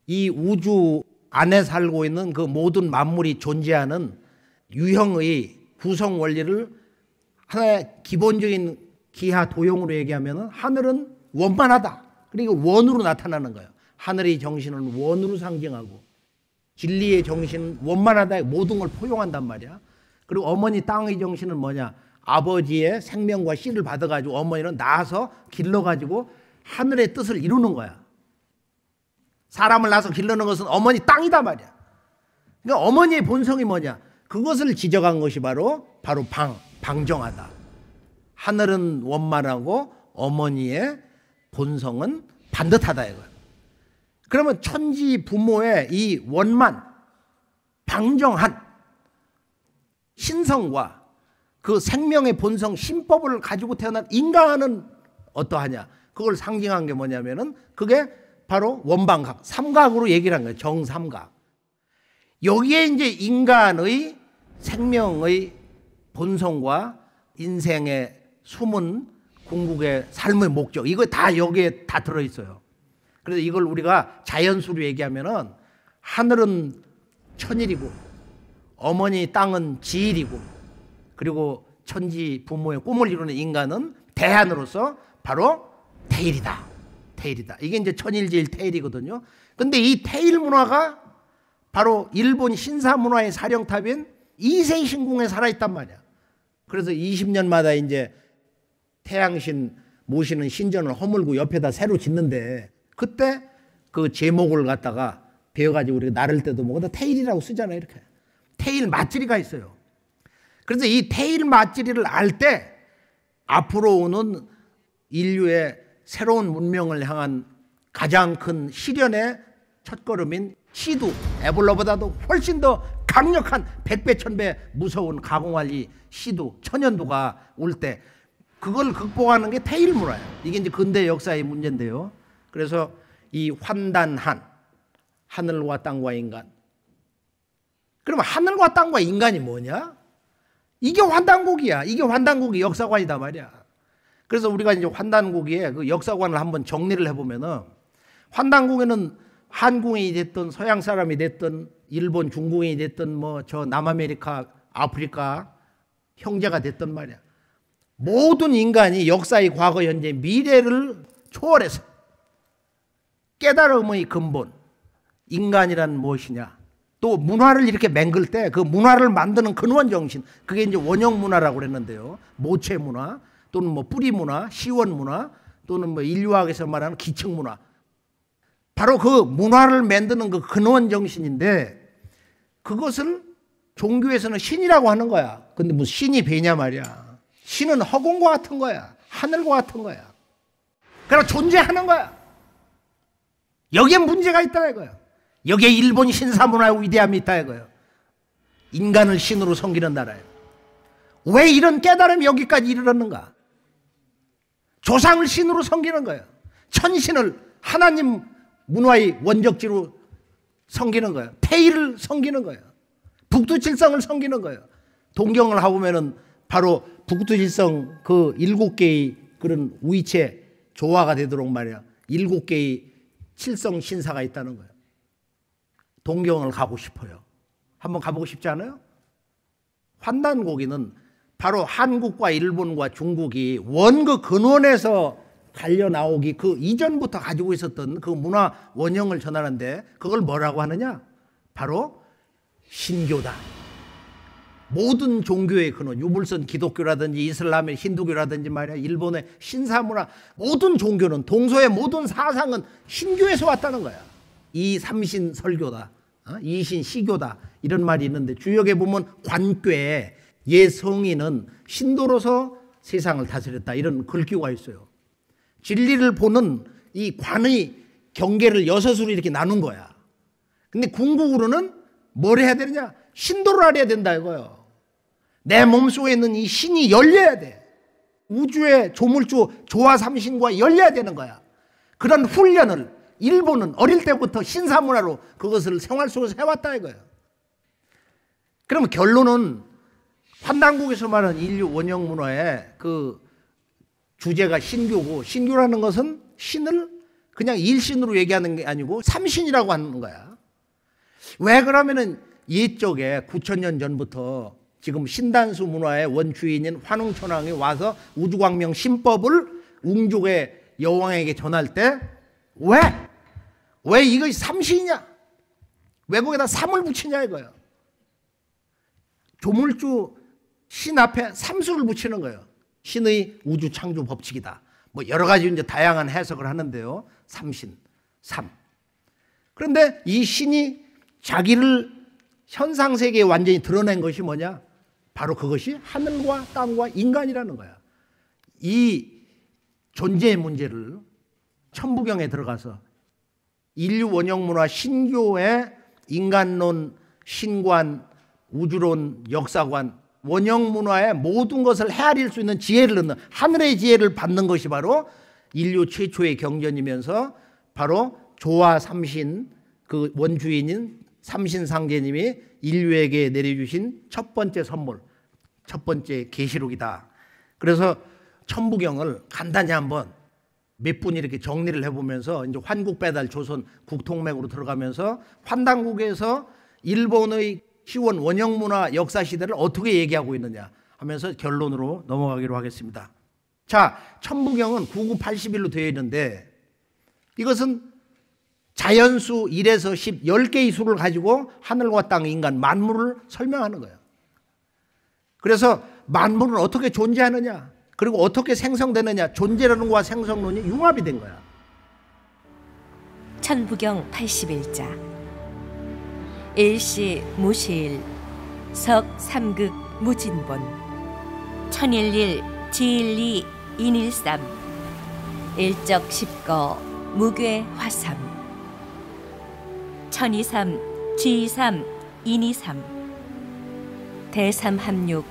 이 우주 안에 살고 있는 그 모든 만물이 존재하는 유형의 구성 원리를 하나의 기본적인 기하 도형으로 얘기하면 하늘은 원만하다. 그리고 원으로 나타나는 거예요. 하늘의 정신은 원으로 상징하고 진리의 정신은 원만하다. 모든 걸 포용한단 말이야. 그리고 어머니 땅의 정신은 뭐냐? 아버지의 생명과 씨를 받아가지고 어머니는 낳아서 길러가지고 하늘의 뜻을 이루는 거야. 사람을 낳아서 길러는 것은 어머니 땅이다 말이야. 그러니까 어머니의 본성이 뭐냐? 그것을 지적한 것이 바로 방정하다. 하늘은 원만하고 어머니의 본성은 반듯하다 이거야. 그러면 천지 부모의 이 원만, 방정한 신성과 그 생명의 본성, 신법을 가지고 태어난 인간은 어떠하냐? 그걸 상징한 게 뭐냐면은 그게 바로 원방각, 삼각으로 얘기를 한 거예요. 정삼각. 여기에 이제 인간의 생명의 본성과 인생의 숨은 궁극의 삶의 목적, 이거 다 여기에 다 들어있어요. 그래서 이걸 우리가 자연수로 얘기하면은 하늘은 천일이고 어머니 땅은 지일이고 그리고 천지 부모의 꿈을 이루는 인간은 대한으로서 바로 태일이다. 태일이다. 이게 이제 천일지일 태일이거든요. 근데 이 태일 문화가 바로 일본 신사 문화의 사령탑인 이세이 신궁에 살아있단 말이야. 그래서 20년마다 이제 태양신 모시는 신전을 허물고 옆에다 새로 짓는데 그때 그 제목을 갖다가 배워가지고 우리가 나를 때도 뭐다 태일이라고 쓰잖아요. 이렇게. 태일 맞지리가 있어요. 그래서 이 태일 맞지리를 알 때 앞으로 오는 인류의 새로운 문명을 향한 가장 큰 시련의 첫걸음인 시두, 에볼라보다도 훨씬 더 강력한 100배, 1000배 무서운 가공할 이 시두, 천연두가 올 때 그걸 극복하는 게 태일 문화예요. 이게 이제 근대 역사의 문제인데요. 그래서 이 환단한 하늘과 땅과 인간. 그러면 하늘과 땅과 인간이 뭐냐? 이게 환단고기야. 이게 환단고기 역사관이다 말이야. 그래서 우리가 이제 환단고기에 그 역사관을 한번 정리를 해보면은 환단고기는 한국인이 됐든 서양 사람이 됐든 일본 중국인이 됐든 뭐 저 남아메리카 아프리카 형제가 됐든 말이야. 모든 인간이 역사의 과거 현재 미래를 초월해서 깨달음의 근본 인간이란 무엇이냐 또 문화를 이렇게 맹글 때 그 문화를 만드는 근원 정신 그게 이제 원형 문화라고 그랬는데요. 모체 문화 또는 뭐 뿌리 문화 시원 문화 또는 뭐 인류학에서 말하는 기층 문화 바로 그 문화를 만드는 그 근원 정신인데 그것을 종교에서는 신이라고 하는 거야. 근데 무슨 신이 배냐 말이야. 신은 허공과 같은 거야. 하늘과 같은 거야. 그러나 존재하는 거야. 여기에 문제가 있다 이거야. 여기에 일본 신사문화의 위대함이 있다 이거예요. 인간을 신으로 섬기는 나라예요. 왜 이런 깨달음이 여기까지 이르렀는가? 조상을 신으로 섬기는 거예요. 천신을 하나님 문화의 원적지로 섬기는 거예요. 태일을 섬기는 거예요. 북두칠성을 섬기는 거예요. 동경을 하보면은 바로 북두칠성 그 7개의 그런 우이체 조화가 되도록 말이야. 7개의 칠성 신사가 있다는 거예요. 동경을 가고 싶어요. 한번 가보고 싶지 않아요? 환단고기는 바로 한국과 일본과 중국이 원그 근원에서 달려 나오기 그 이전부터 가지고 있었던 그 문화 원형을 전하는데 그걸 뭐라고 하느냐? 바로 신교다. 모든 종교의 근원, 유물선 기독교라든지 이슬람의 힌두교라든지 말이야, 일본의 신사문화, 모든 종교는 동서의 모든 사상은 신교에서 왔다는 거야. 이삼신 설교다, 이신 시교다 이런 말이 있는데 주역에 보면 관괴 예성인은 신도로서 세상을 다스렸다 이런 글귀가 있어요. 진리를 보는 이 관의 경계를 6으로 이렇게 나눈 거야. 근데 궁극으로는 뭘 해야 되느냐? 신도를 알아야 된다 이거예요. 내 몸속에 있는 이 신이 열려야 돼. 우주의 조물주 조화 삼신과 열려야 되는 거야. 그런 훈련을 일본은 어릴 때부터 신사문화로 그것을 생활 속에서 해왔다 이거예요. 그러면 결론은 환단국에서 말하는 인류 원형 문화의 그 주제가 신교고, 신교라는 것은 신을 그냥 일신으로 얘기하는 게 아니고 삼신이라고 하는 거야. 왜 그러면은 옛적에 9,000년 전부터 지금 신단수 문화의 원주인인 환웅천왕이 와서 우주광명 신법을 웅족의 여왕에게 전할 때 왜 이것이 삼신이냐? 왜 거기다 삼을 붙이냐 이거예요. 조물주 신 앞에 삼수를 붙이는 거예요. 신의 우주 창조 법칙이다. 뭐 여러 가지 이제 다양한 해석을 하는데요. 삼신, 삼. 그런데 이 신이 자기를 현상 세계에 완전히 드러낸 것이 뭐냐? 바로 그것이 하늘과 땅과 인간이라는 거야. 이 존재의 문제를 천부경에 들어가서 인류 원형 문화 신교의 인간론, 신관, 우주론, 역사관, 원형 문화의 모든 것을 헤아릴 수 있는 지혜를 얻는, 하늘의 지혜를 받는 것이 바로 인류 최초의 경전이면서 바로 조화 삼신, 그 원주인인 삼신상제님이 인류에게 내려주신 첫 번째 선물, 첫 번째 계시록이다. 그래서 천부경을 간단히 한번 몇 분 이렇게 정리를 해보면서 이제 환국배달 조선 국통맥으로 들어가면서 환단국에서 일본의 시원 원형문화 역사 시대를 어떻게 얘기하고 있느냐 하면서 결론으로 넘어가기로 하겠습니다. 자, 천부경은 9981로 되어 있는데 이것은 자연수 1에서 10, 10개의 수를 가지고 하늘과 땅, 인간, 만물을 설명하는 거예요. 그래서 만물은 어떻게 존재하느냐, 그리고 어떻게 생성되느냐, 존재론과 생성론이 융합이 된 거야. 천부경 81자 일시 무시일 석 삼극 무진본 천일일 지일리 인일삼 일적 십거 무괴 화삼 천이삼 지삼 인이삼 대삼합육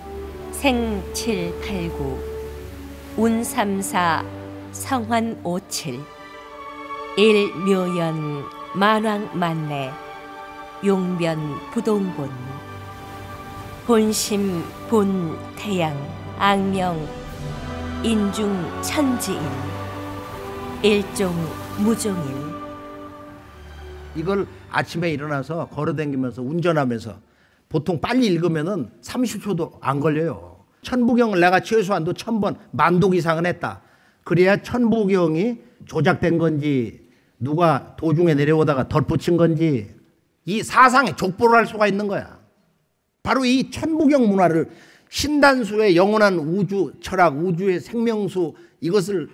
생칠팔구 운삼사 성환오칠 일묘연 만왕만내 용변 부동본 본심 본태양 악명 인중 천지일 일종 무종일. 이걸 아침에 일어나서 걸어다니면서 운전하면서 보통 빨리 읽으면은 30초도 안 걸려요. 천부경을 내가 최소한도 1000번, 만독 이상은 했다. 그래야 천부경이 조작된 건지 누가 도중에 내려오다가 덧붙인 건지 이 사상에 족보를 할 수가 있는 거야. 바로 이 천부경 문화를 신단수의 영원한 우주 철학, 우주의 생명수, 이것을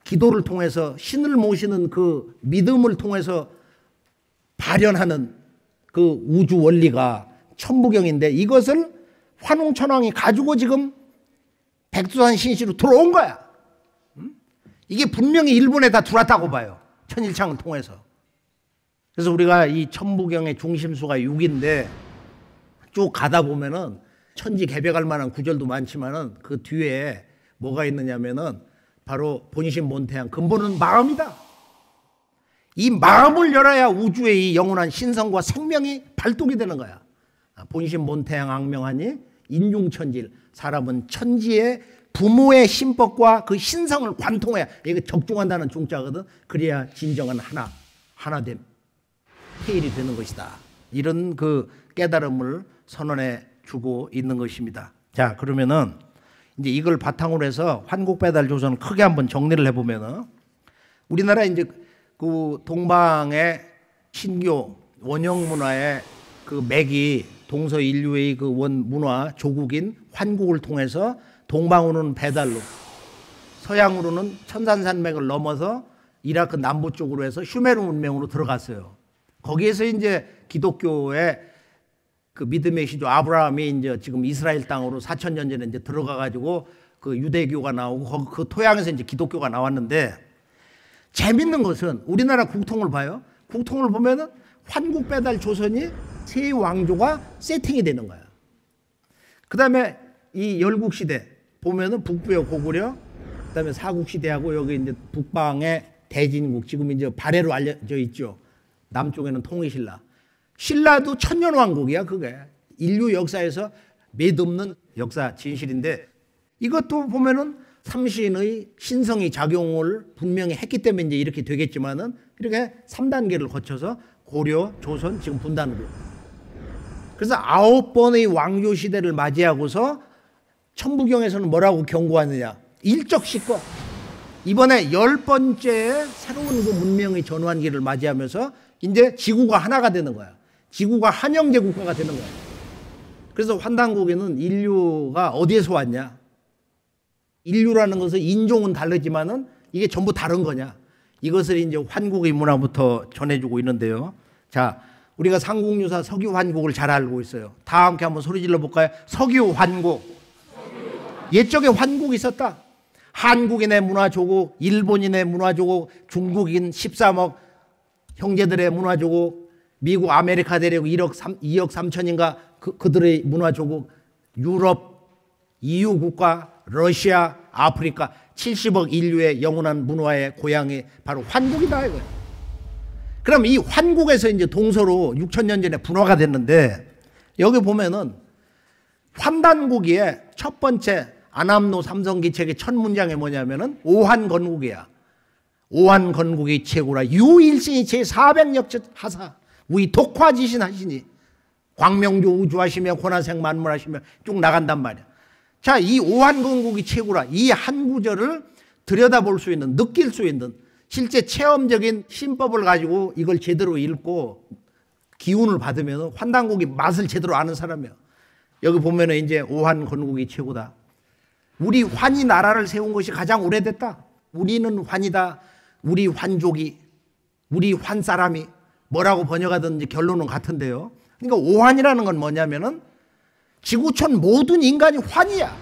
기도를 통해서 신을 모시는 그 믿음을 통해서 발현하는 그 우주 원리가 천부경인데 이것을 환웅천왕이 가지고 지금 백두산 신시로 들어온 거야. 이게 분명히 일본에 다 들어왔다고 봐요. 천일창을 통해서. 그래서 우리가 이 천부경의 중심수가 6인데 쭉 가다 보면은 천지 개벽할 만한 구절도 많지만은 그 뒤에 뭐가 있느냐면은 바로 본심 본태양, 근본은 마음이다. 이 마음을 열어야 우주의 이 영원한 신성과 생명이 발동이 되는 거야. 본심 본태양 악명하니 인중천지일, 사람은 천지의 부모의 신법과 그 신성을 관통해야, 이게 적중한다는 중자거든. 그래야 진정한 하나됨, 태일이 되는 것이다. 이런 그 깨달음을 선언해 주고 있는 것입니다. 자, 그러면은 이제 이걸 바탕으로 해서 환국배달 조선을 크게 한번 정리를 해보면은 우리나라 이제 그 동방의 신교 원형 문화의 그 맥이 동서인류의 그 원 문화 조국인 환국을 통해서 동방으로는 배달로, 서양으로는 천산산맥을 넘어서 이라크 남부 쪽으로 해서 슈메르 문명으로 들어갔어요. 거기에서 이제 기독교의 그 믿음의 시조 아브라함이 이제 지금 이스라엘 땅으로 4000년 전에 이제 들어가 가지고 그 유대교가 나오고 그 토양에서 이제 기독교가 나왔는데, 재밌는 것은 우리나라 국통을 봐요. 국통을 보면은 환국배달 조선이 세 왕조가 세팅이 되는 거야. 그 다음에 이 열국시대 보면은 북부의 고구려, 그다음에 사국시대하고 여기 이제 북방의 대진국, 지금 이제 발해로 알려져 있죠. 남쪽에는 통일신라. 신라도 천년왕국이야, 그게. 인류 역사에서 매듭는 역사 진실인데, 이것도 보면은 삼신의 신성이 작용을 분명히 했기 때문에 이제 이렇게 되겠지만은, 이렇게 3단계를 거쳐서 고려, 조선, 지금 분단으로. 그래서 9번의 왕조 시대를 맞이하고서 천부경에서는 뭐라고 경고하느냐? 일적시권. 이번에 10번째 새로운 그 문명의 전환기를 맞이하면서 이제 지구가 하나가 되는 거야. 지구가 한영제 국가가 되는 거야. 그래서 환단국에는 인류가 어디에서 왔냐? 인류라는 것은 인종은 다르지만은 이게 전부 다른 거냐? 이것을 이제 환국의 문화부터 전해주고 있는데요. 자, 우리가 삼국유사 석유환국을 잘 알고 있어요. 다 함께 한번 소리 질러 볼까요? 석유환국. 옛적에 환국이 있었다. 한국인의 문화조국, 일본인의 문화조국, 중국인 13억 형제들의 문화조국, 미국 아메리카 대륙 2억 3천인가 그들의 문화조국, 유럽, EU 국가, 러시아, 아프리카 70억 인류의 영원한 문화의 고향이 바로 환국이다 이거예요. 그럼 이 환국에서 이제 동서로 6천년 전에 분화가 됐는데, 여기 보면은 환단국의 첫 번째 안암노 삼성기책의 첫 문장이 뭐냐면은 오한건국이야. 오한건국이 최고라. 유일신이 제400역 하사. 우리 독화지신 하시니 광명조 우주하시며 권하생 만물하시며 쭉 나간단 말이야. 자, 이 오한건국이 최고라. 이 한 구절을 들여다볼 수 있는, 느낄 수 있는 실제 체험적인 신법을 가지고 이걸 제대로 읽고 기운을 받으면 환단국이 맛을 제대로 아는 사람이야. 여기 보면은 이제 오한건국이 최고다. 우리 환이 나라를 세운 것이 가장 오래됐다. 우리는 환이다. 우리 환족이, 우리 환 사람이 뭐라고 번역하든지 결론은 같은데요. 그러니까 오환이라는 건 뭐냐면은 지구촌 모든 인간이 환이야.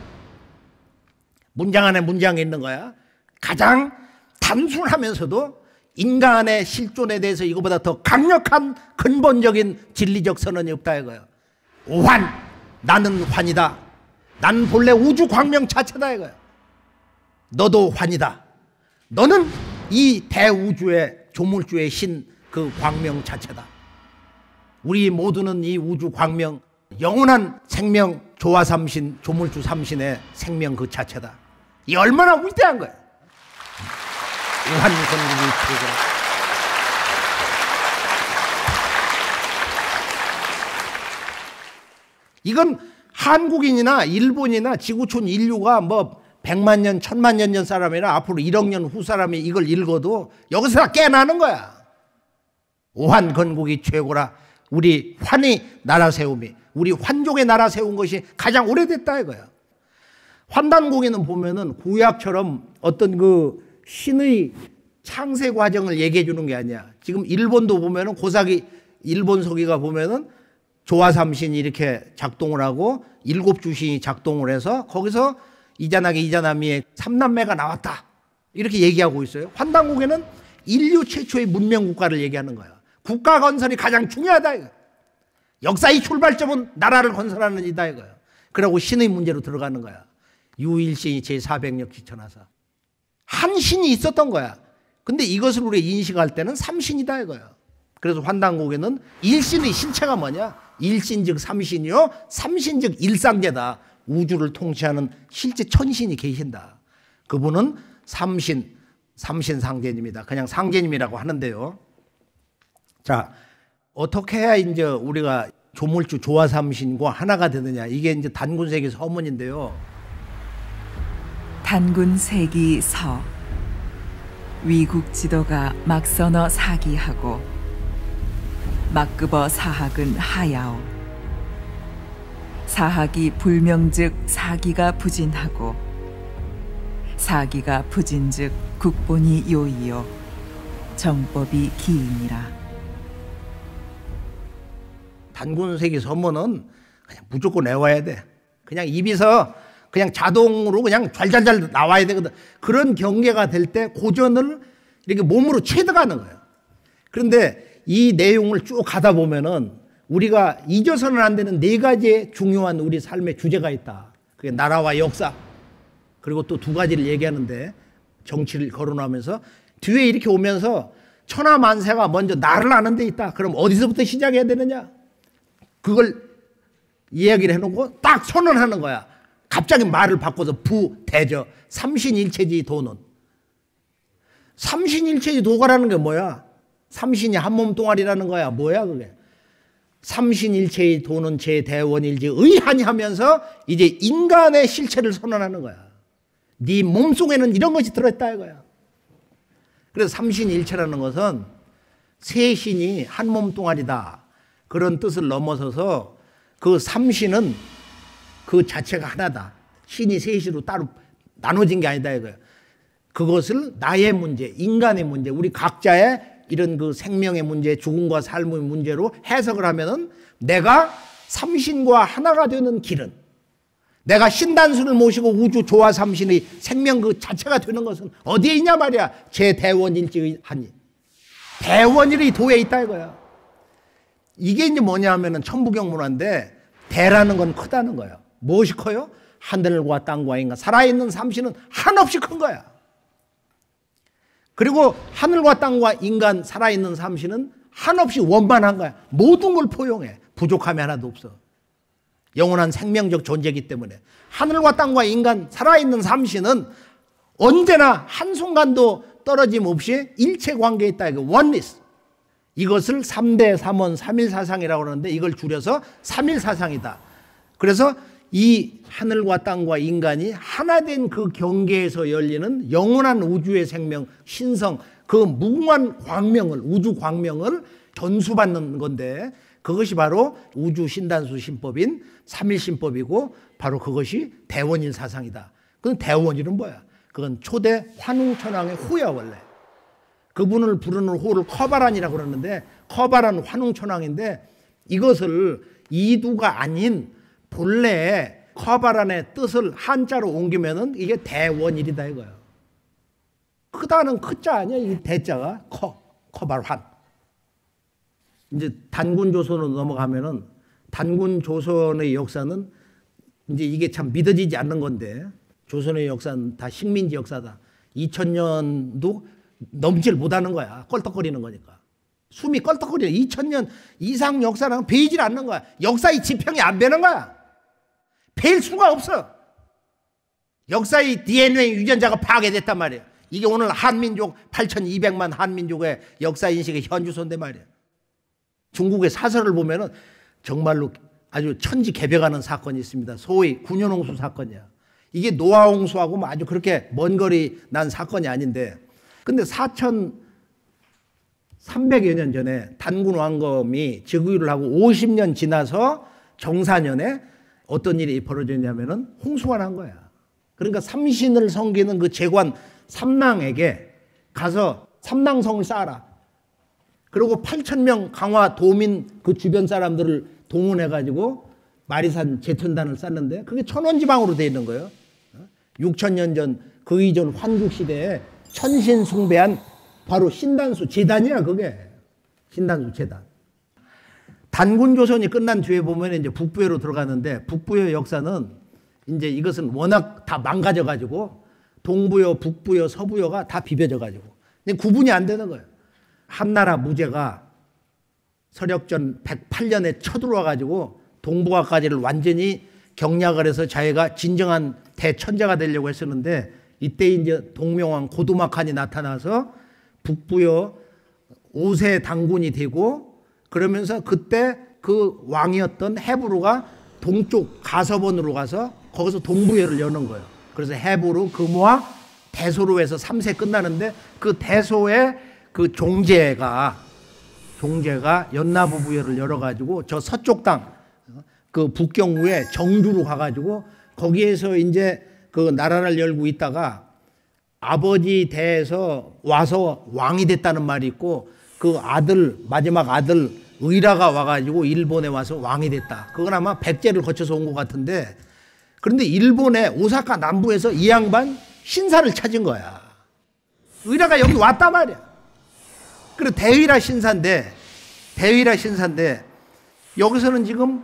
문장 안에 문장이 있는 거야. 가장 단순하면서도 인간의 실존에 대해서 이거보다 더 강력한 근본적인 진리적 선언이 없다 이거예요. 오환, 나는 환이다. 난 본래 우주 광명 자체다 이거예요. 너도 환이다. 너는 이 대우주의 조물주의 신 그 광명 자체다. 우리 모두는 이 우주 광명, 영원한 생명 조화삼신 조물주 삼신의 생명 그 자체다. 이 얼마나 위대한 거야. 오한건국이 최고다. 이건 한국인이나 일본이나 지구촌 인류가 뭐 100만 년, 1000만 년 전 사람이나 앞으로 1억 년 후 사람이 이걸 읽어도 여기서 다 깨나는 거야. 오한건국이 최고라. 우리 환이 나라 세움이, 우리 환족의 나라 세운 것이 가장 오래됐다 이거야. 환단국에는 보면은 구약처럼 어떤 그 신의 창세 과정을 얘기해 주는 게 아니야. 지금 일본도 보면은 고사기 일본 서기가 보면은 조화삼신이 이렇게 작동을 하고 7주신이 작동을 해서 거기서 이자나기 이자나미의 3남매가 나왔다 이렇게 얘기하고 있어요. 환단국에는 인류 최초의 문명 국가를 얘기하는 거야. 국가 건설이 가장 중요하다 이거야. 역사의 출발점은 나라를 건설하는 이다 이거야. 그러고 신의 문제로 들어가는 거야. 유일신이 제400역 지천하사. 한 신이 있었던 거야. 근데 이것을 우리가 인식할 때는 삼신이다 이거야. 그래서 환단국에는 일신의 신체가 뭐냐? 일신 즉 삼신이요, 삼신 즉 일상제다. 우주를 통치하는 실제 천신이 계신다. 그분은 삼신, 삼신상제님이다. 그냥 상제님이라고 하는데요. 자, 어떻게 해야 이제 우리가 조물주 조화삼신과 하나가 되느냐? 이게 이제 단군세기 서문인데요. 단군세기 서. 위국 지도가 막서너 사기하고 막급어 사학은 하야오. 사학이 불명즉 사기가 부진하고 사기가 부진즉 국본이 요이요 정법이 기이니라. 단군세기 서문은 그냥 무조건 외워야 돼. 그냥 입에서 그냥 자동으로 그냥 잘잘잘 나와야 되거든. 그런 경계가 될 때 고전을 이렇게 몸으로 체득하는 거예요. 그런데 이 내용을 쭉 가다 보면은 우리가 잊어서는 안 되는 4가지의 중요한 우리 삶의 주제가 있다. 그게 나라와 역사. 그리고 또 두 가지를 얘기하는데 정치를 거론하면서 뒤에 이렇게 오면서 천하만세가 먼저 나를 아는 데 있다. 그럼 어디서부터 시작해야 되느냐? 그걸 이야기를 해놓고 딱 선언하는 거야. 갑자기 말을 바꿔서 부대저 삼신일체지 도는. 삼신일체지 도가라는 게 뭐야? 삼신이 한 몸 동아리라는 거야. 뭐야 그게? 삼신일체의 도는 제대원일지 의하니 하면서 이제 인간의 실체를 선언하는 거야. 네 몸속에는 이런 것이 들어있다 이거야. 그래서 삼신일체라는 것은 세 신이 한 몸 동아리다. 그런 뜻을 넘어서서 그 삼신은 그 자체가 하나다. 신이 셋으로 따로 나눠진 게 아니다 이거야. 그것을 나의 문제, 인간의 문제, 우리 각자의 이런 그 생명의 문제, 죽음과 삶의 문제로 해석을 하면은 내가 삼신과 하나가 되는 길은, 내가 신단수를 모시고 우주 조화 삼신의 생명 그 자체가 되는 것은 어디에 있냐 말이야. 제대원일지하니. 대원일의 도에 있다 이거야. 이게 이제 뭐냐 하면은 천부경 문화인데 대라는 건 크다는 거야. 무엇이 커요? 하늘과 땅과 인간. 살아있는 삼신은 한없이 큰 거야. 그리고 하늘과 땅과 인간 살아있는 삼신은 한없이 원만한 거야. 모든 걸 포용해. 부족함이 하나도 없어. 영원한 생명적 존재이기 때문에 하늘과 땅과 인간 살아있는 삼신은 언제나 한순간도 떨어짐 없이 일체관계에 있다. 이거 원리스. 이것을 3대 3원 3일사상이라고 하는데 이걸 줄여서 3일사상이다. 그래서 이 하늘과 땅과 인간이 하나 된 그 경계에서 열리는 영원한 우주의 생명, 신성, 그 무궁한 광명을, 우주 광명을 전수받는 건데 그것이 바로 우주 신단수 신법인 3일신법이고 바로 그것이 대원일 사상이다. 그건 대원일은 뭐야? 그건 초대 환웅천왕의 호야 원래. 그분을 부르는 호를 커바란이라고 그러는데 커바란 환웅천왕인데 이것을 이두가 아닌 본래 커바란의 뜻을 한자로 옮기면은 이게 대원일이다 이거야. 크다는 크자 아니야? 이 대자가 커바란. 이제 단군조선으로 넘어가면은 단군조선의 역사는 이제 이게 참 믿어지지 않는 건데 조선의 역사는 다 식민지 역사다. 2000년도 넘질 못하는 거야. 껄떡거리는 거니까. 숨이 껄떡거려. 2000년 이상 역사랑 배이질 않는 거야. 역사의 지평이 안 배는 거야. 배일 수가 없어. 역사의 DNA 유전자가 파괴됐단 말이야. 이게 오늘 한민족 8200만 한민족의 역사인식의 현주소인데 말이야. 중국의 사설을 보면은 정말로 아주 천지개벽하는 사건이 있습니다. 소위 군현홍수 사건이야. 이게 노아홍수하고 뭐 아주 그렇게 먼 거리 난 사건이 아닌데 근데 4300여 년 전에 단군 왕검이 즉위를 하고 50년 지나서 정사년에 어떤 일이 벌어졌냐면은 홍수가 난 거야. 그러니까 삼신을 섬기는 그 제관 삼랑에게 가서 삼랑성을 쌓아라. 그리고 8,000명 강화 도민 그 주변 사람들을 동원해가지고 마리산 제천단을 쌓는데 그게 천원지방으로 돼 있는 거예요. 6,000년 전 그 이전 환국시대에 천신숭배한 바로 신단수 재단이야 그게. 신단수 재단. 단군조선이 끝난 뒤에 보면 이제 북부여로 들어가는데 북부여 역사는 이제 이것은 워낙 다 망가져가지고 동부여, 북부여, 서부여가 다 비벼져가지고 구분이 안 되는 거예요. 한나라 무제가 서력전 108년에 쳐들어와가지고 동북아까지를 완전히 경략을 해서 자기가 진정한 대천자가 되려고 했었는데 이때 이제 동명왕 고두막한이 나타나서 북부여 5세 당군이 되고 그러면서 그때 그 왕이었던 헤브루가 동쪽 가서번으로 가서 거기서 동부여를 여는 거예요. 그래서 헤브루, 금화, 대소로 해서 3세 끝나는데 그 대소의 그 종제가 연나부부여를 열어가지고 저 서쪽 땅 그 북경우에 정주로 가가지고 거기에서 이제 그 나라를 열고 있다가 아버지 대에서 와서 왕이 됐다는 말이 있고 그 아들 마지막 아들 의라가 와가지고 일본에 와서 왕이 됐다. 그건 아마 백제를 거쳐서 온 것 같은데 그런데 일본의 오사카 남부에서 이 양반 신사를 찾은 거야. 의라가 여기 왔단 말이야. 그리고 대의라 신사인데 여기서는 지금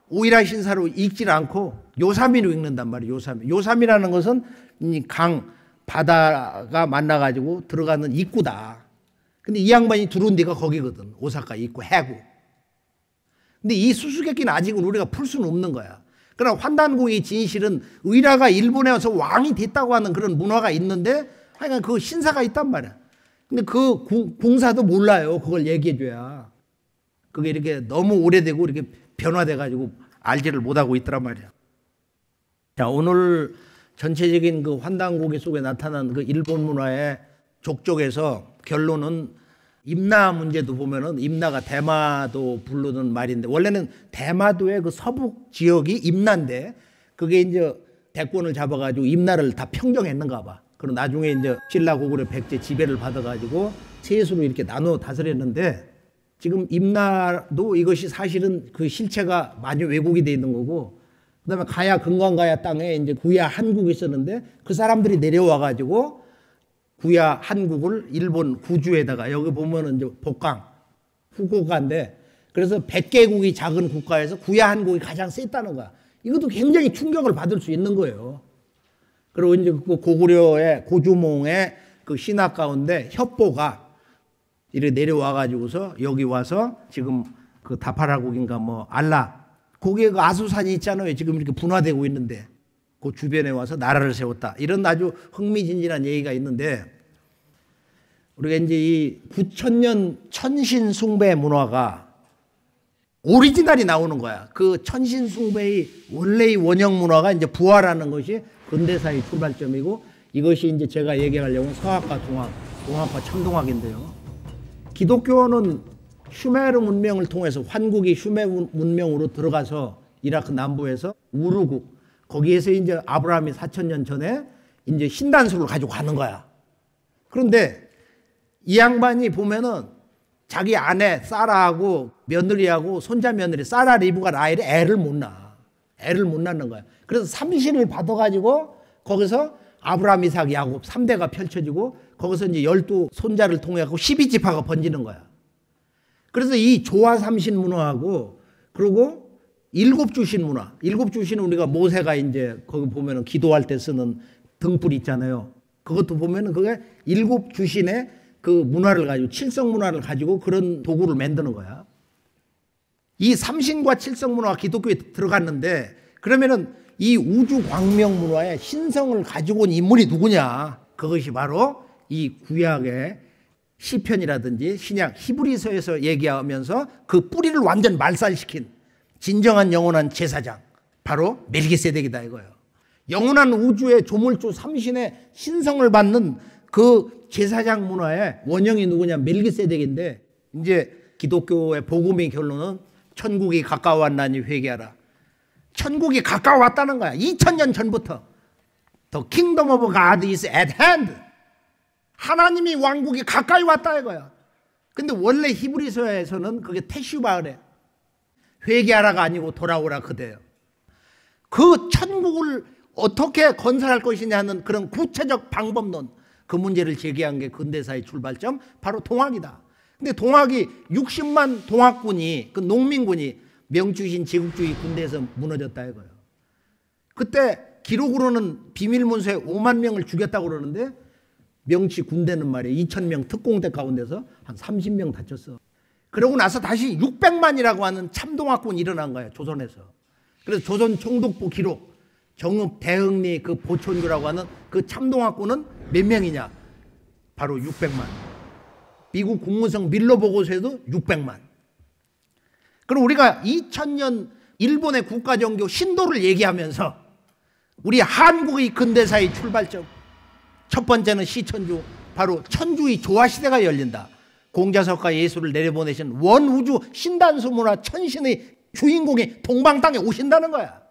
오이라 신사로 읽질 않고 요사미로 읽는단 말이에요. 요사미. 요사미라는 것은 이 강, 바다가 만나가지고 들어가는 입구다. 근데 이 양반이 들어온 데가 거기거든. 오사카 입구, 해구. 근데 이 수수께끼는 아직은 우리가 풀 수는 없는 거야. 그러나 환단고의 진실은 의라가 일본에 와서 왕이 됐다고 하는 그런 문화가 있는데 하여간 그 신사가 있단 말이야. 근데 그 공사도 몰라요. 그걸 얘기해줘야. 그게 이렇게 너무 오래되고 이렇게 변화돼가지고 알지를 못하고 있더란 말이야. 자, 오늘 전체적인 그 환단고개 속에 나타난 그 일본 문화의 족적에서 결론은 임나 문제도 보면은 임나가 대마도 부르는 말인데 원래는 대마도의 그 서북 지역이 임나인데 그게 이제 대권을 잡아가지고 임나를 다 평정했는가 봐. 그리고 나중에 이제 신라 고구려 백제 지배를 받아가지고 세수로 이렇게 나눠 다스렸는데 지금 임나도 이것이 사실은 그 실체가 많이 왜곡이 돼 있는 거고 그다음에 가야 금강가야 땅에 이제 구야 한국이 있었는데 그 사람들이 내려와가지고 구야 한국을 일본 구주에다가 여기 보면은 이제 복강 후쿠오카인데 그래서 100개국이 작은 국가에서 구야 한국이 가장 셌다는 거야. 이것도 굉장히 충격을 받을 수 있는 거예요. 그리고 이제 그 고구려의 고주몽의 그 신화 가운데 협보가 이렇게 내려와 가지고서 여기 와서 지금 그 다파라국인가 뭐 알라 거기에 그 아수산이 있잖아요. 지금 이렇게 분화되고 있는데 그 주변에 와서 나라를 세웠다. 이런 아주 흥미진진한 얘기가 있는데 우리가 이제 이 9,000년 천신숭배 문화가 오리지널이 나오는 거야. 그 천신숭배의 원래의 원형 문화가 이제 부활하는 것이 근대사의 출발점이고 이것이 이제 제가 얘기하려고 서학과 동학, 동학과 천동학인데요. 기독교는 슈메르 문명을 통해서 환국이 슈메르 문명으로 들어가서 이라크 남부에서 우르국 거기에서 이제 아브라함이 4,000년 전에 이제 신단수를 가지고 가는 거야. 그런데 이 양반이 보면은 자기 아내 사라하고 며느리하고 손자 며느리 사라 리브가 라헬이 애를 못 낳아. 애를 못 낳는 거야. 그래서 삼신을 받아가지고 거기서 아브라함, 이삭, 야곱 3대가 펼쳐지고 거기서 이제 12 손자를 통해 갖고 12지파가 번지는 거야. 그래서 이 조화 삼신 문화하고 그리고 일곱주신 문화. 일곱주신은 우리가 모세가 이제 거기 보면은 기도할 때 쓰는 등불 있잖아요. 그것도 보면은 그게 일곱주신의 그 문화를 가지고 칠성 문화를 가지고 그런 도구를 만드는 거야. 이 삼신과 칠성 문화가 기독교에 들어갔는데 그러면은 이 우주 광명 문화의 신성을 가지고 온 인물이 누구냐? 그것이 바로 이 구약의 시편이라든지 신약 히브리서에서 얘기하면서 그 뿌리를 완전 말살시킨 진정한 영원한 제사장 바로 멜기세덱이다 이거예요. 영원한 우주의 조물주 삼신의 신성을 받는 그 제사장 문화의 원형이 누구냐? 멜기세덱인데 이제 기독교의 복음의 결론은 천국이 가까워왔나니 회개하라. 천국이 가까워왔다는 거야. 2000년 전부터. The kingdom of God is at hand. 하나님이 왕국이 가까이 왔다 이거야. 근데 원래 히브리서에서는 그게 테슈바래. 회개하라가 아니고 돌아오라 그대요. 그 천국을 어떻게 건설할 것이냐는 그런 구체적 방법론 그 문제를 제기한 게 근대사의 출발점 바로 동학이다. 근데 동학이 60만 동학군이 그 농민군이 명주신 제국주의 군대에서 무너졌다 이거예요. 그때 기록으로는 비밀문서에 5만 명을 죽였다고 그러는데 명치 군대는 말이에요. 2,000명 특공대 가운데서 한 30명 다쳤어. 그러고 나서 다시 600만이라고 하는 참동학군이 일어난 거예요. 조선에서. 그래서 조선 총독부 기록 정읍 대흥리 그 보촌교라고 하는 그 참동학군은 몇 명이냐? 바로 600만. 미국 국무성 밀러 보고서에도 600만. 그럼 우리가 2000년 일본의 국가종교 신도를 얘기하면서 우리 한국의 근대사의 출발점 첫 번째는 시천주 바로 천주의 조화시대가 열린다. 공자석과 예수를 내려보내신 원우주 신단수 문화 천신의 주인공이 동방 땅에 오신다는 거야.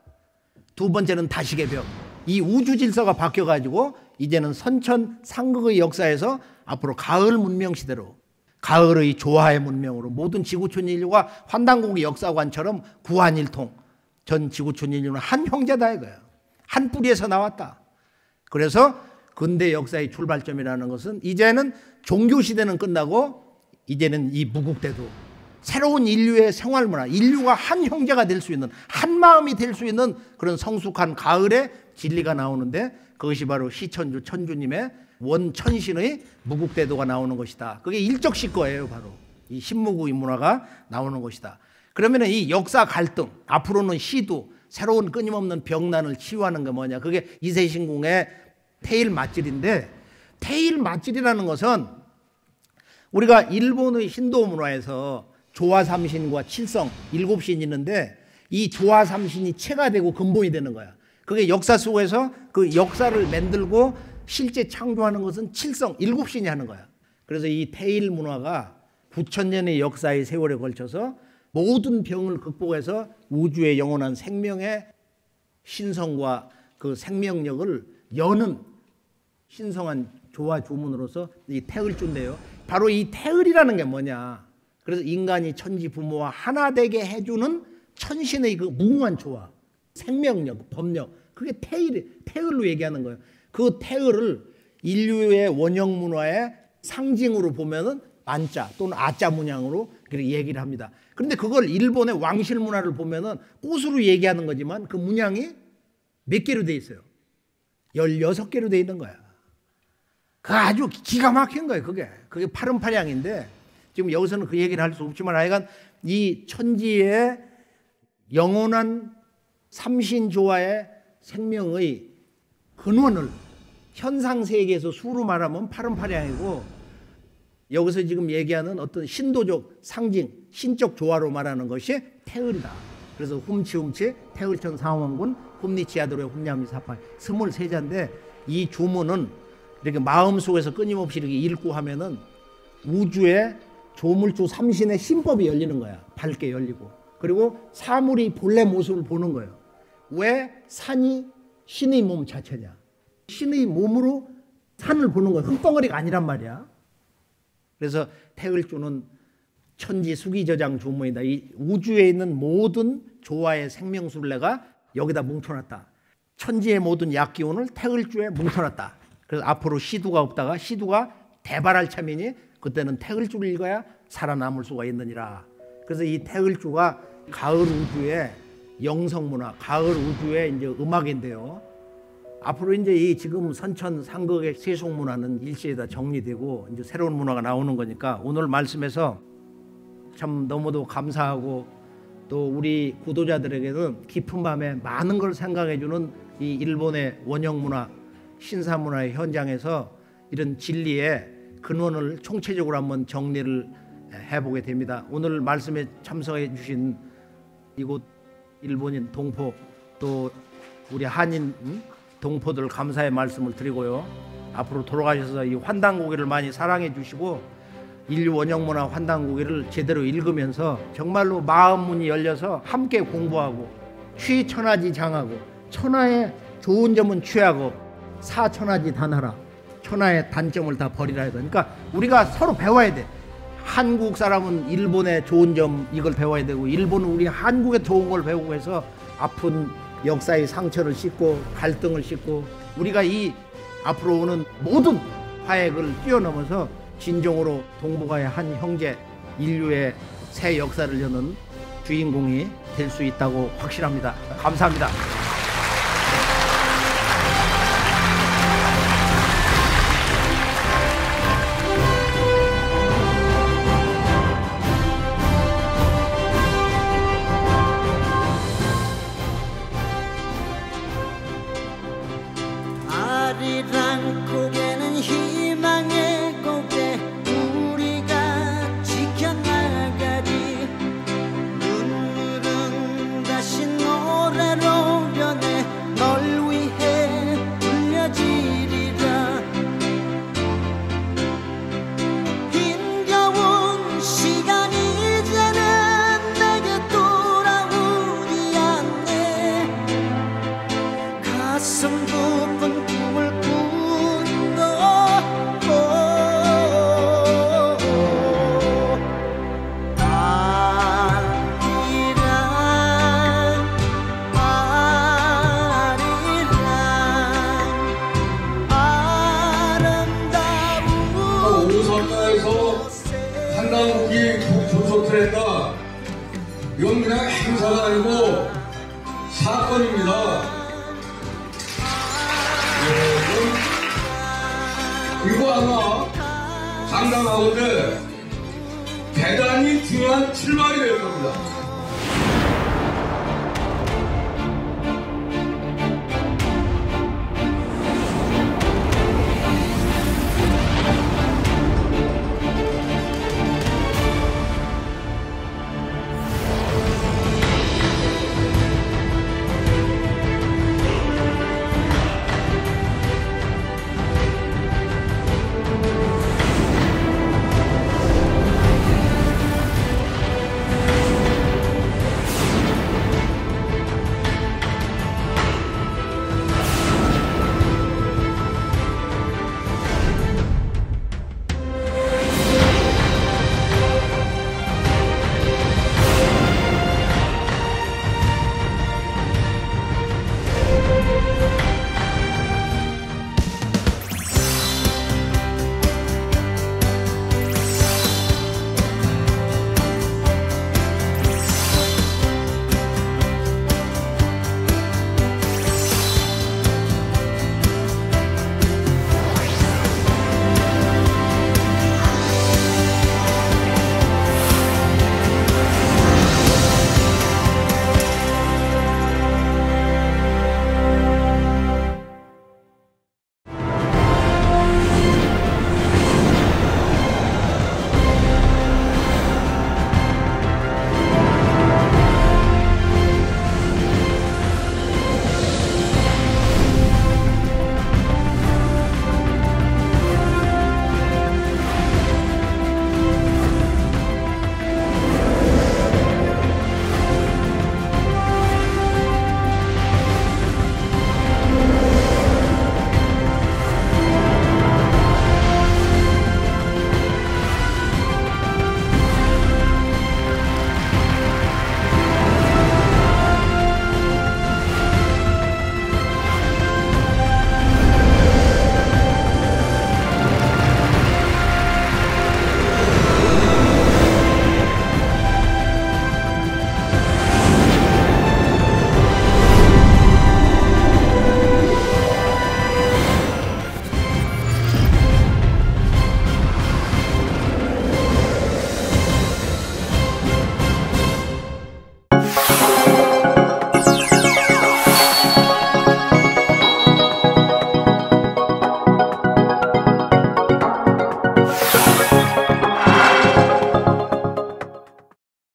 두 번째는 다시계 벽. 이 우주 질서가 바뀌어가지고 이제는 선천 상극의 역사에서 앞으로 가을 문명 시대로 가을의 조화의 문명으로 모든 지구촌 인류가 환단고기 역사관처럼 구한일통 전 지구촌 인류는 한 형제다 이거야. 한 뿌리에서 나왔다. 그래서 근대 역사의 출발점이라는 것은 이제는 종교 시대는 끝나고 이제는 이 무국대도 새로운 인류의 생활 문화, 인류가 한 형제가 될 수 있는, 한 마음이 될 수 있는 그런 성숙한 가을의 진리가 나오는데, 그것이 바로 시천주 천주님의 원천신의 무국대도가 나오는 것이다. 그게 일적시거예요. 바로 이 신무구의 문화가 나오는 것이다. 그러면 이 역사 갈등, 앞으로는 시도 새로운 끊임없는 병난을 치유하는 게 뭐냐, 그게 이세신궁의 태일 맞질인데, 태일 맞질이라는 것은 우리가 일본의 신도 문화에서 조화삼신과 칠성, 7신이 있는데, 이 조화삼신이 체가 되고 근본이 되는 거야. 그게 역사 속에서 그 역사를 만들고 실제 창조하는 것은 칠성, 7신이 하는 거야. 그래서 이 태일 문화가 9,000년의 역사의 세월에 걸쳐서 모든 병을 극복해서 우주의 영원한 생명의 신성과 그 생명력을 여는 신성한 조화 주문으로서 이 태을주인데요. 바로 이 태을이라는 게 뭐냐. 그래서 인간이 천지 부모와 하나 되게 해주는 천신의 그 무궁한 조화, 생명력, 법력, 그게 태을로 얘기하는 거예요. 그 태을을 인류의 원형 문화의 상징으로 보면은 만자 또는 아자 문양으로 그렇게 얘기를 합니다. 그런데 그걸 일본의 왕실 문화를 보면은 꽃으로 얘기하는 거지만 그 문양이 몇 개로 돼 있어요? 16개로 돼 있는 거야. 그 아주 기가 막힌 거예요. 그게 파름파량인데, 지금 여기서는 그 얘기를 할 수 없지만 하여간 이 천지의 영원한 삼신조화의 생명의 근원을 현상세계에서 수로 말하면 파름파량이고, 여기서 지금 얘기하는 어떤 신도적 상징, 신적 조화로 말하는 것이 태을이다. 그래서 훔치훔치 태을천 상원군 훔니치야도의 훔냐미 사파 23자인데, 이 주문은 이렇게 마음속에서 끊임없이 이렇게 읽고 하면은 우주의 조물주 삼신의 신법이 열리는 거야. 밝게 열리고. 그리고 사물이 본래 모습을 보는 거예요. 왜 산이 신의 몸 자체냐. 신의 몸으로 산을 보는 거예요. 흙덩어리가 아니란 말이야. 그래서 태을주는 천지 수기저장 주문이다. 이 우주에 있는 모든 조화의 생명술래가 여기다 뭉쳐놨다. 천지의 모든 약기운을 태을주에 뭉쳐놨다. 그래서 앞으로 시두가 없다가 시두가 대발할 참이니 그때는 태을주를 읽어야 살아남을 수가 있느니라. 그래서 이 태을주가 가을 우주의 영성문화, 가을 우주의 이제 음악인데요. 앞으로 이제 이 지금 선천 상극의 세속문화는 일시에다 정리되고 이제 새로운 문화가 나오는 거니까, 오늘 말씀에서 참 너무도 감사하고, 또 우리 구도자들에게는 깊은 밤에 많은 걸 생각해주는 이 일본의 원형 문화, 신사 문화의 현장에서 이런 진리의 근원을 총체적으로 한번 정리를 해보게 됩니다. 오늘 말씀에 참석해 주신 이곳 일본인 동포, 또 우리 한인 동포들 감사의 말씀을 드리고요. 앞으로 돌아가셔서 이 환단고기를 많이 사랑해 주시고, 인류 원형문화 환단고기를 제대로 읽으면서 정말로 마음 문이 열려서 함께 공부하고, 취천하지 장하고, 천하의 좋은 점은 취하고 사천하지 단하라, 천하의 단점을 다 버리라 해야 되니까 우리가 서로 배워야 돼. 한국 사람은 일본의 좋은 점 이걸 배워야 되고, 일본은 우리 한국의 좋은 걸 배우고 해서 아픈 역사의 상처를 씻고 갈등을 씻고, 우리가 이 앞으로 오는 모든 화액을 뛰어넘어서 진정으로 동북아의 한 형제, 인류의 새 역사를 여는 주인공이 될 수 있다고 확신합니다. 감사합니다. 아리랑 고개는 희망의 고개, 우리가 지켜나가리. 눈물은 다시 노래로 이건 그냥 행사가 아니고 사건입니다. 이거 아마 상당하건대 대단히 중요한 출발이 될 겁니다.